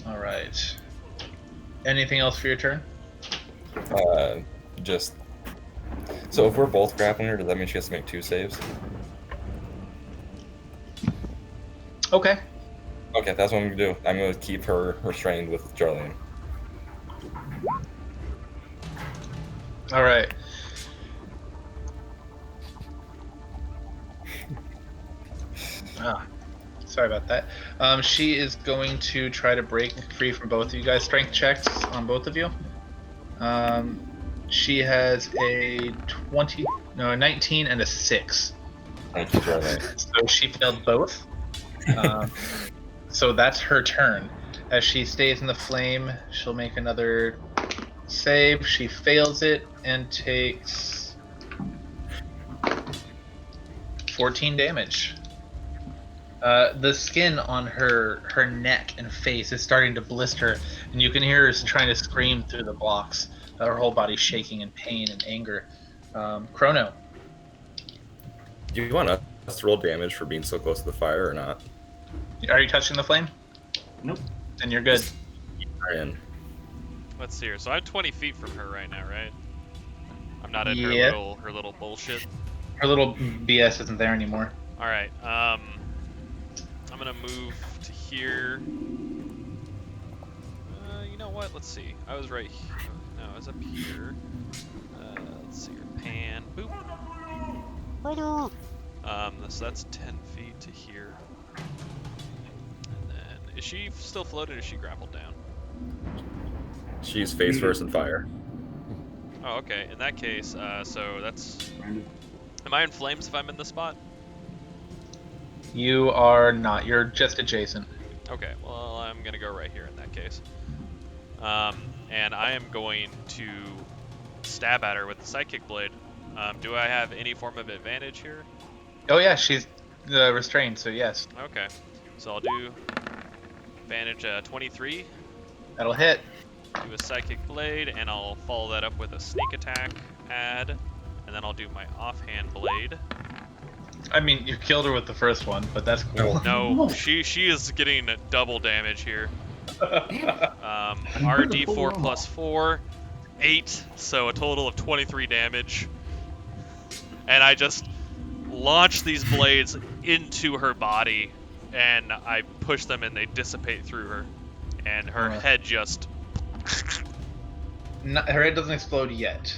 All right. Anything else for your turn? Just. So if we're both grappling her, does that mean she has to make 2 saves? Okay. Okay, that's what I'm gonna do. I'm gonna keep her restrained with Jarlene. All right. Sorry about that. She is going to try to break free from both of you guys. Strength checks on both of you. She has a 19 and a 6. Thank you, Jarlene. So she failed both. So that's her turn. As she stays in the flame, she'll make another save. She fails it and takes 14 damage. The skin on her neck and face is starting to blister, and you can hear her trying to scream through the blocks. Her whole body's shaking in pain and anger. Chrono. Do you want us to roll damage for being so close to the fire or not? Are you touching the flame? Nope. Then you're good. In. Let's see here. So I'm 20 feet from her right now, right? I'm not in Yeah. her little bullshit. Her little BS isn't there anymore. All right. I'm gonna move to here. You know what? Let's see. I was right here. No, I was up here. Let's see here. Pan. Boop. Brother. So that's 10 feet to here. And then, is she still floated or is she grappled down? She's face first in fire. Oh, okay. In that case, so that's. Am I in flames if I'm in this spot? You are not. You're just adjacent. Okay. Well, I'm gonna go right here in that case. And I am going to stab at her with the psychic blade. Do I have any form of advantage here? Oh yeah, she's restrained, so yes. Okay. So I'll do advantage 23, That'll hit. do a Psychic Blade, and I'll follow that up with a Sneak Attack add, and then I'll do my Offhand Blade. I mean, you killed her with the first one, but that's cool. No, she is getting double damage here. RD4 plus 4, 8, so a total of 23 damage. And I just launch these blades into her body, and I push them and they dissipate through her. And her head just... Her head doesn't explode yet.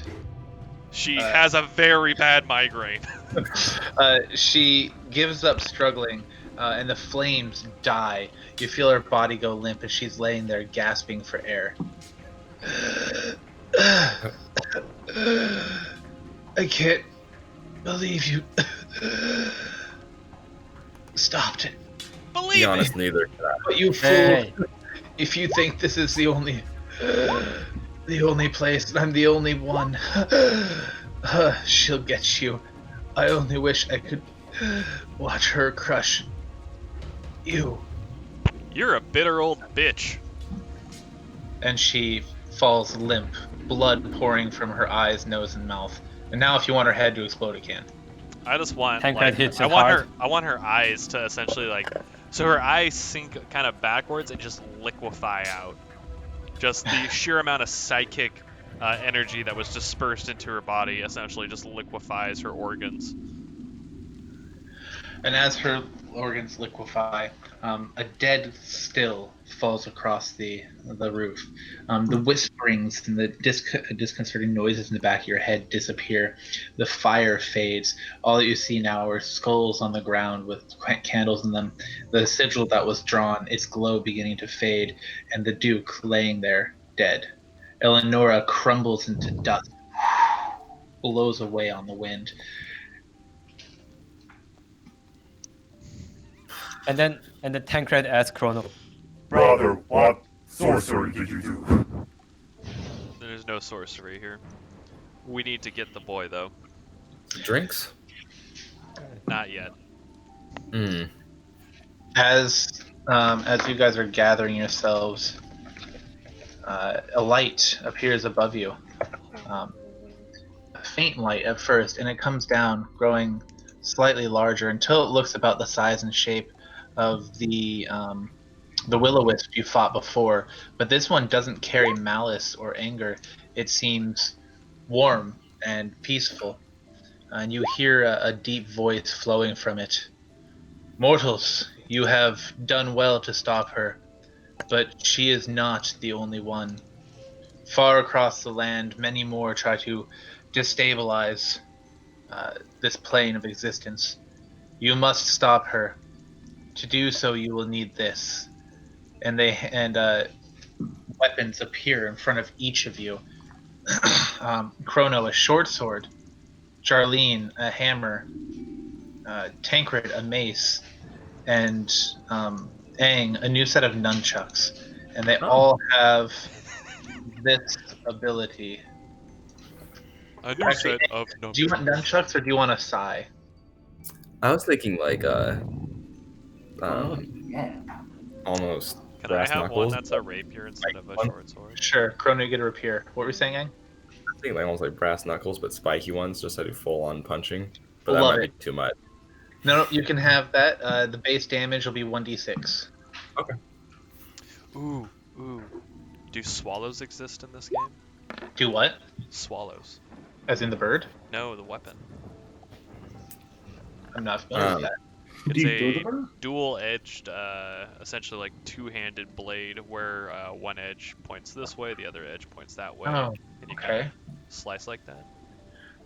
She has a very bad migraine. She gives up struggling, and the flames die. You feel her body go limp as she's laying there gasping for air. I can't believe you stopped it. Be Believe me! honest, neither. But you fool! Hey. If you think this is the only place, and I'm the only one, she'll get you. I only wish I could watch her crush you. You're a bitter old bitch. And she falls limp, blood pouring from her eyes, nose, and mouth. And now, if you want her head to explode, it can. I just want Tancred hits I it want hard. I want her eyes to essentially so her eyes sink kind of backwards and just liquefy out. Just the sheer amount of psychic energy that was dispersed into her body essentially just liquefies her organs. And as her organs liquefy, a dead still falls across the roof. The whisperings and the disconcerting noises in the back of your head disappear. The fire fades. All that you see now are skulls on the ground with candles in them. The sigil that was drawn, its glow beginning to fade, and the Duke laying there, dead. Eleonora crumbles into dust, blows away on the wind. And then Tancred asks Chrono, Brother, what sorcery did you do? There's no sorcery here. We need to get the boy though. Drinks? Not yet. As you guys are gathering yourselves, a light appears above you. A faint light at first, and it comes down, growing slightly larger until it looks about the size and shape of the will-o-wisp you fought before. But this one doesn't carry malice or anger. It seems warm and peaceful, and you hear a deep voice flowing from it. Mortals, you have done well to stop her, but she is not the only one. Far across the land, many more try to destabilize this plane of existence. You must stop her. To do so, you will need this. And weapons appear in front of each of you. Chrono, a short sword. Charlene, a hammer. Tancred, a mace. And Aang, a new set of nunchucks. And they all have this ability. A new Actually, set of do you want nunchucks or do you want a sai? I was thinking like Yeah. almost Can I brass have knuckles. one that's a rapier instead of a one? short sword? Sure, Chrono, you get a rapier. What were you saying, Aang? I think like almost like brass knuckles, but spiky ones, just to do full on punching. But that Love might it. be too much. No, you can have that. The base damage will be 1d6. Ooh. Do swallows exist in this game? Do what? Swallows. As in the bird? No, the weapon. I'm not familiar with that. Do you do the It's bird? a dual-edged, essentially like two-handed blade where one edge points this way, the other edge points that way. Oh, and you okay. kind of slice like that.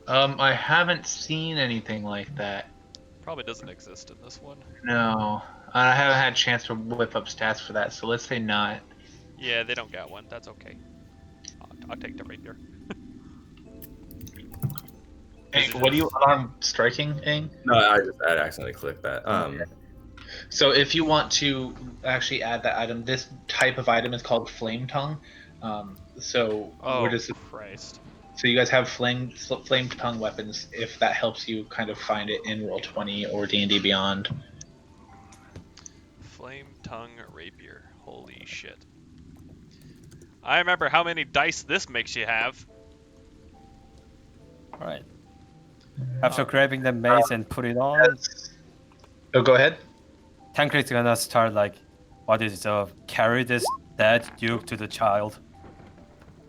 I haven't seen anything like that. Probably doesn't exist in this one. No. I haven't had a chance to whip up stats for that, so let's say not. Yeah, they don't got one. That's okay. I'll take the rapier. Aang, what do you unarmed striking, Aang? No, I accidentally clicked that. So if you want to actually add that item, this type of item is called Flame Tongue. So Oh, we're just Christ. So you guys have flame tongue weapons. If that helps you kind of find it in Roll20 or D&D Beyond. Flame tongue rapier. Holy shit. I remember how many dice this makes you have. All right. After grabbing the mace and put it on, Oh, go ahead. Tancred's gonna start like, what is carry this dead duke to the child.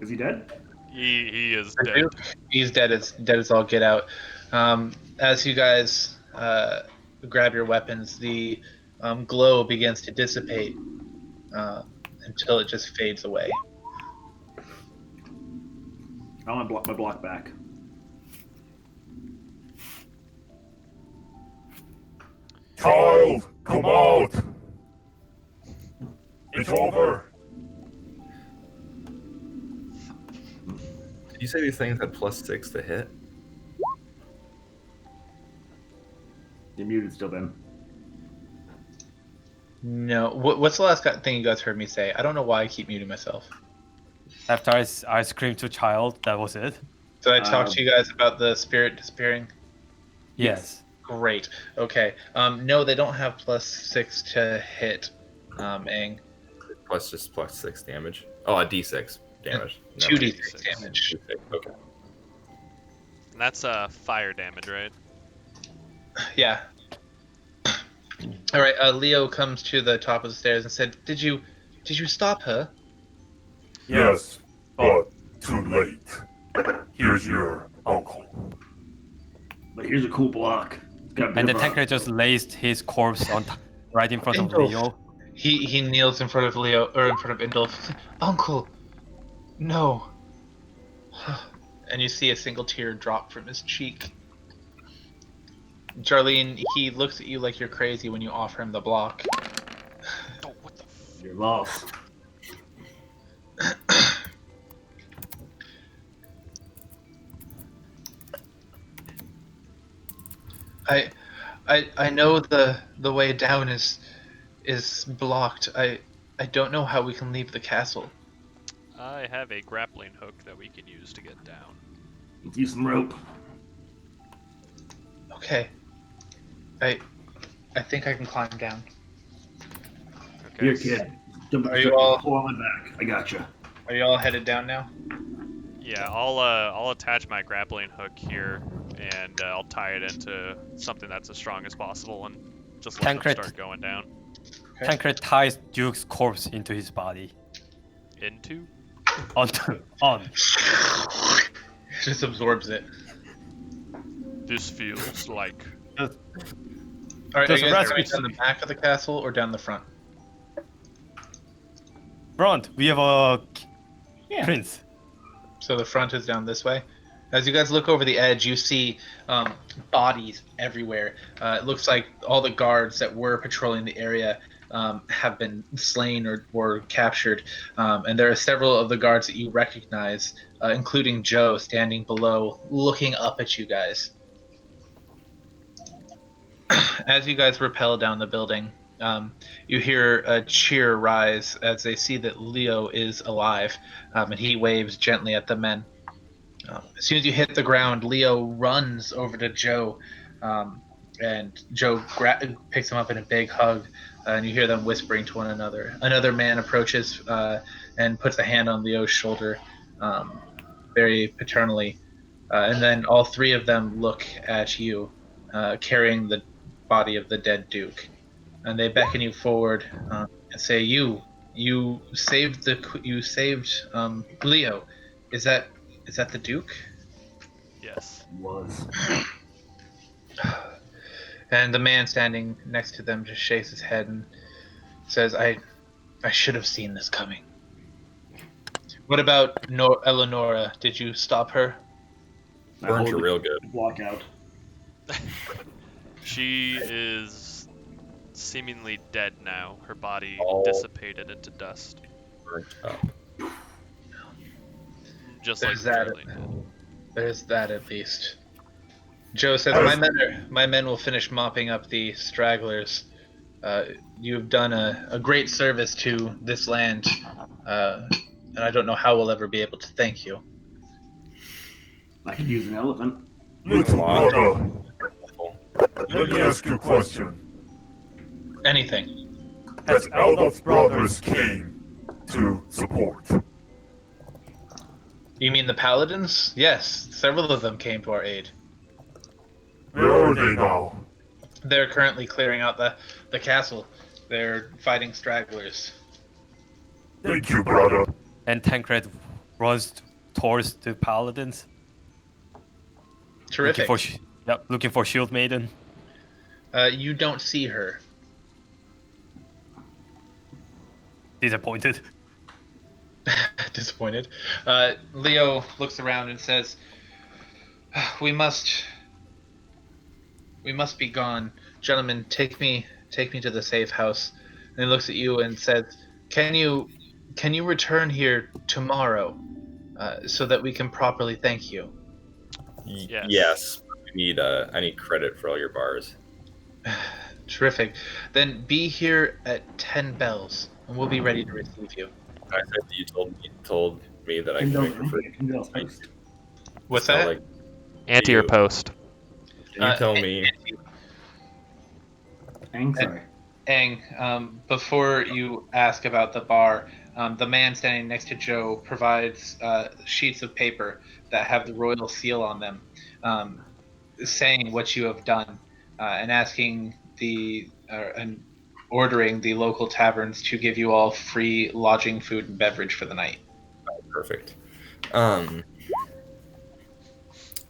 Is he dead? He is The dead. Duke, he's dead as all get out. As you guys grab your weapons, the glow begins to dissipate until it just fades away. I want my block back. Child, come out! It's over! Did you say these things had +6 to hit? You're muted still, Ben. No, what's the last thing you guys heard me say? I don't know why I keep muting myself. After I screamed to child, that was it. So I talked to you guys about the spirit disappearing. Yes. Great. Okay. No, they don't have +6 to hit. Aang. +6 damage. Oh, a D6 damage. No. 2d6 damage. Okay. And that's fire damage, right? Yeah. All right. Leo comes to the top of the stairs and said, "Did you stop her?" Yes, but too late. Here's your uncle. But here's a cool block. It's got a bit And the of a- tanker just laced his corpse on right in front of Indolf. Leo. He kneels in front of Leo, or in front of Indolf. "Uncle, no." And you see a single tear drop from his cheek. Charlene, he looks at you like you're crazy when you offer him the block. Oh, what the You're lost. I know the way down is blocked. I don't know how we can leave the castle. I have a grappling hook that we can use to get down. Let's use some rope. Okay. I think I can climb down. Okay. Here, kid. Jump Are you all- pull on my back. I gotcha. Are you all headed down now? Yeah, I'll attach my grappling hook here, and I'll tie it into something that's as strong as possible, and just let Tancred. them start going down. Okay. Tancred ties Duke's corpse into his body. Into? On. Just absorbs it. This feels like. All right, are Just you guys rescue- going down the back of the castle or down the front? Front, we have a Yeah. prince. So the front is down this way. As you guys look over the edge, you see bodies everywhere. It looks like all the guards that were patrolling the area have been slain or captured. And there are several of the guards that you recognize, including Joe, standing below, looking up at you guys. As you guys rappel down the building, you hear a cheer rise as they see that Leo is alive, and he waves gently at the men. As soon as you hit the ground, Leo runs over to Joe, and Joe picks him up in a big hug, and you hear them whispering to one another. Another man approaches and puts a hand on Leo's shoulder, very paternally, and then all three of them look at you, carrying the body of the dead Duke, and they beckon you forward and say, "You saved Leo. Is that the Duke?" Yes. Was. And the man standing next to them just shakes his head and says, I should have seen this coming. What about Eleonora? Did you stop her?" I Burns hold are the real good. block out. She is seemingly dead now. Her body Oh. dissipated into dust, Burnt up. just There's like that. Charlie did. There's that at least. Joe says, my men will finish mopping up the stragglers. You have done a great service to this land, and I don't know how we'll ever be able to thank you. I could use an elephant. Little Wow. brother, let me ask you a question. Anything. Has Albert Brothers came to support? You mean the paladins? Yes, several of them came to our aid. Where are they now? They're currently clearing out the castle. They're fighting stragglers. Thank you, brother. And Tancred runs towards the paladins, looking Terrific. for looking for Shield Maiden. You don't see her. Disappointed. Disappointed. Leo looks around and says, "We must be gone, gentlemen. Take me to the safe house." And he looks at you and says, "Can you return here tomorrow, so that we can properly thank you?" Yes. Yes. I need credit for all your bars. Terrific. Then be here at 10 bells, and we'll be ready to receive you. I said that you told me that I can drink for free. What's So, that? like, Ante or you- post? Can you tell me? Sorry. Aang, before you ask about the bar, the man standing next to Joe provides sheets of paper that have the royal seal on them, saying what you have done, and asking and ordering the local taverns to give you all free lodging, food, and beverage for the night. Perfect.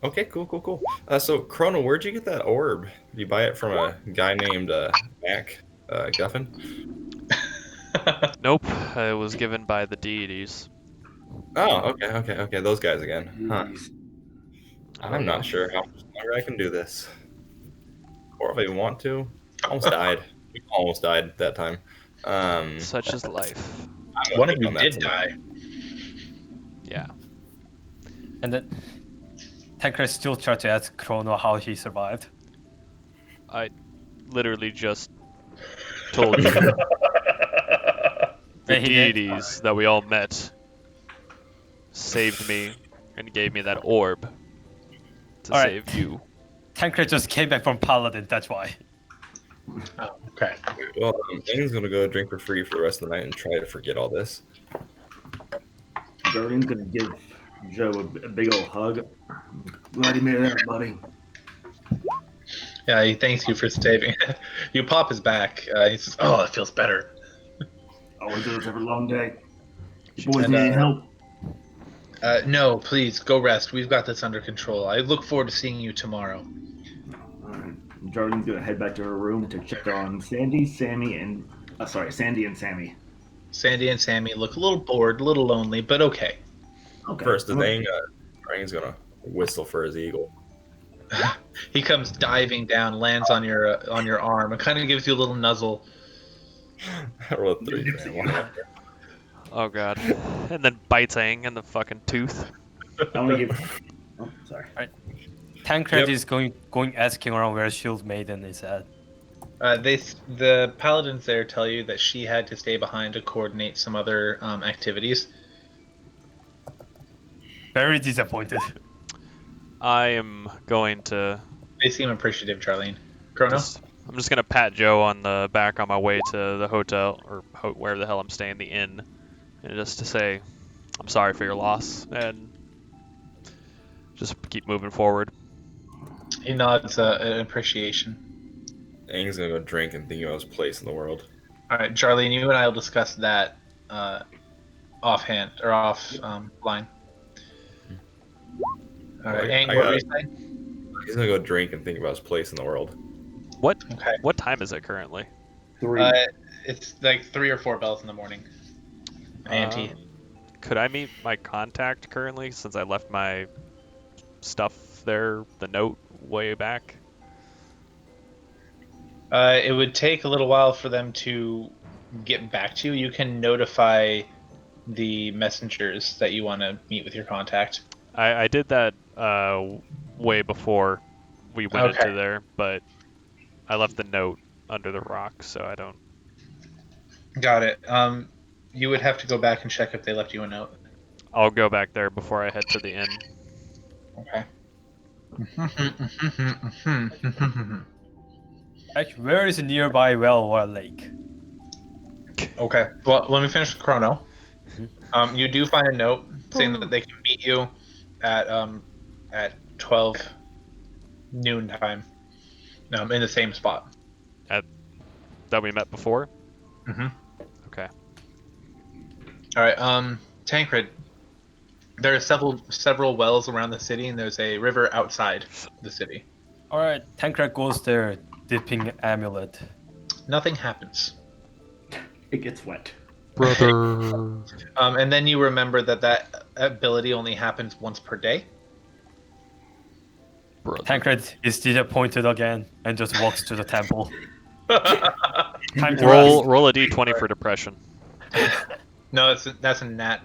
Okay, cool. So, Chrono, where'd you get that orb? Did you buy it from a guy named Mac Guffin? Nope. It was given by the deities. Oh, okay. Those guys again. Huh. Jeez. I'm not sure how much longer I can do this. Or if I even want to. Almost died. We almost died that time. Such is life. I'm gonna One of think you on that did tonight. die. Yeah. And then Tancred still tried to ask Chrono how he survived. I literally just told you. The Yeah, he did. deities that we all met saved me and gave me that orb to All right. save you. Tancred just came back from Paladin, that's why. Oh, okay. Well, Aang's gonna go drink for free for the rest of the night and try to forget all this. Guardian's gonna give Joe a big old hug. Glad you made it out, buddy. Yeah, he thanks you for saving. You pop his back. He says, "Oh, it feels better." Always does every long day. You boys And, need any help? No, please go rest. We've got this under control. I look forward to seeing you tomorrow. All right. Jordan's gonna head back to her room to check on Sandy, Sammy, and Sandy and Sammy. Sandy and Sammy look a little bored, a little lonely, but okay. Okay. First, Aang's gonna whistle for his eagle. He comes diving down, lands on your arm, and kind of gives you a little nuzzle. I rolled 3. Oh god. And then bites Aang in the fucking tooth. I want to give. Oh, sorry. Tancred Yep. is going asking around where Shield Maiden is at. The paladins there tell you that she had to stay behind to coordinate some other activities. Very disappointed. I am going to They seem appreciative, Charlene. Chrono? I'm just gonna pat Joe on the back on my way to the hotel or where the hell I'm staying, the inn, and just to say I'm sorry for your loss and just keep moving forward. He nods an appreciation. Aang's gonna go drink and think about his place in the world. All right, Charlene, you and I will discuss that offhand or line. All right, Aang, what were you saying? He's gonna go drink and think about his place in the world. Okay. What time is it currently? 3. It's like 3 or 4 bells in the morning. Auntie. Could I meet my contact currently since I left my stuff there, the note way back? It would take a little while for them to get back to you. You can notify the messengers that you want to meet with your contact. I did that way before we went Okay. into there, but I left the note under the rock, so I don't. Got it. You would have to go back and check if they left you a note. I'll go back there before I head to the inn. Okay. Like, where is a nearby well or a lake? Okay. Well, let me finish the chrono. Mhm. You do find a note saying that they can meet you at 12 noon time. In the same spot. That we met before? Mm-hmm. Okay. All right. Tancred. There are several wells around the city, and there's a river outside the city. All right, Tancred goes there, dipping amulet. Nothing happens. It gets wet. Brother. And then you remember that ability only happens once per day. Brother. Tancred is disappointed again and just walks to the temple. Time to Roll rest. roll a d20 for depression. No, that's a nat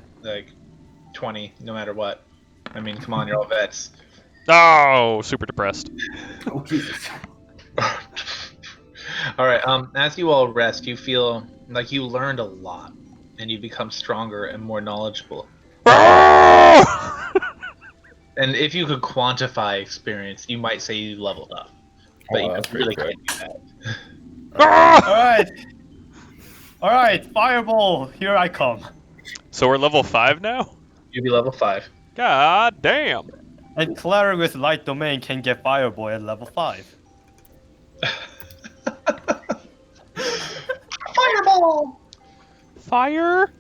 20, no matter what. I mean, come on, you're all vets. Oh, super depressed. Oh Jesus! All right. As you all rest, you feel like you learned a lot, and you become stronger and more knowledgeable. And if you could quantify experience, you might say you leveled up, but Oh, you that's pretty really quick. can't do that. All right, fireball, here I come. So we're level 5 now? You'd be level 5. God damn. And Clara with light domain can get fireball at level 5. Fireball! Fire.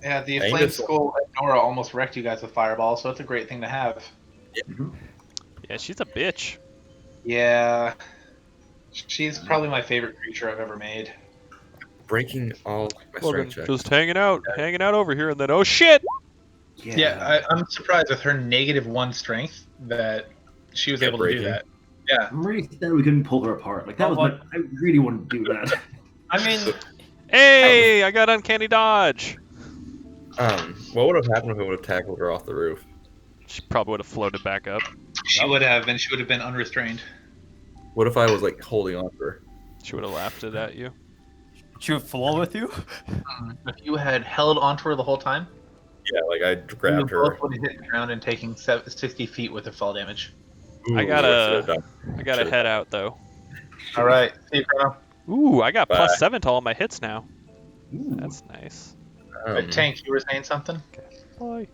Yeah, the Dang, flame this- skull at Nora almost wrecked you guys with fireball, so it's a great thing to have. Yeah, she's a bitch. Yeah, she's probably my favorite creature I've ever made. Breaking all my Logan, strength checks. just hanging out over here, and then oh shit! Yeah, I'm surprised with her -1 strength that she was Yeah, able to do breaking. that. Yeah. I'm really sad we couldn't pull her apart. Like that was Well, I really wanted to do that. I mean, Hey, I got uncanny dodge. What would have happened if we would have tackled her off the roof? She probably would have floated back up. She would have, and she would have been unrestrained. What if I was like holding on to her? She would have laughed it at you. she would flow with you? If you had held onto her the whole time, Yeah, like I you grabbed her. both would have hit the ground and taking 60 feet with her fall damage. Ooh, I gotta- should've done. I gotta Should've head out though. All right, see you, Chrono. Ooh, I got Bye. +7 to all my hits now. Ooh. That's nice. done. Tank, you were saying something? Bye.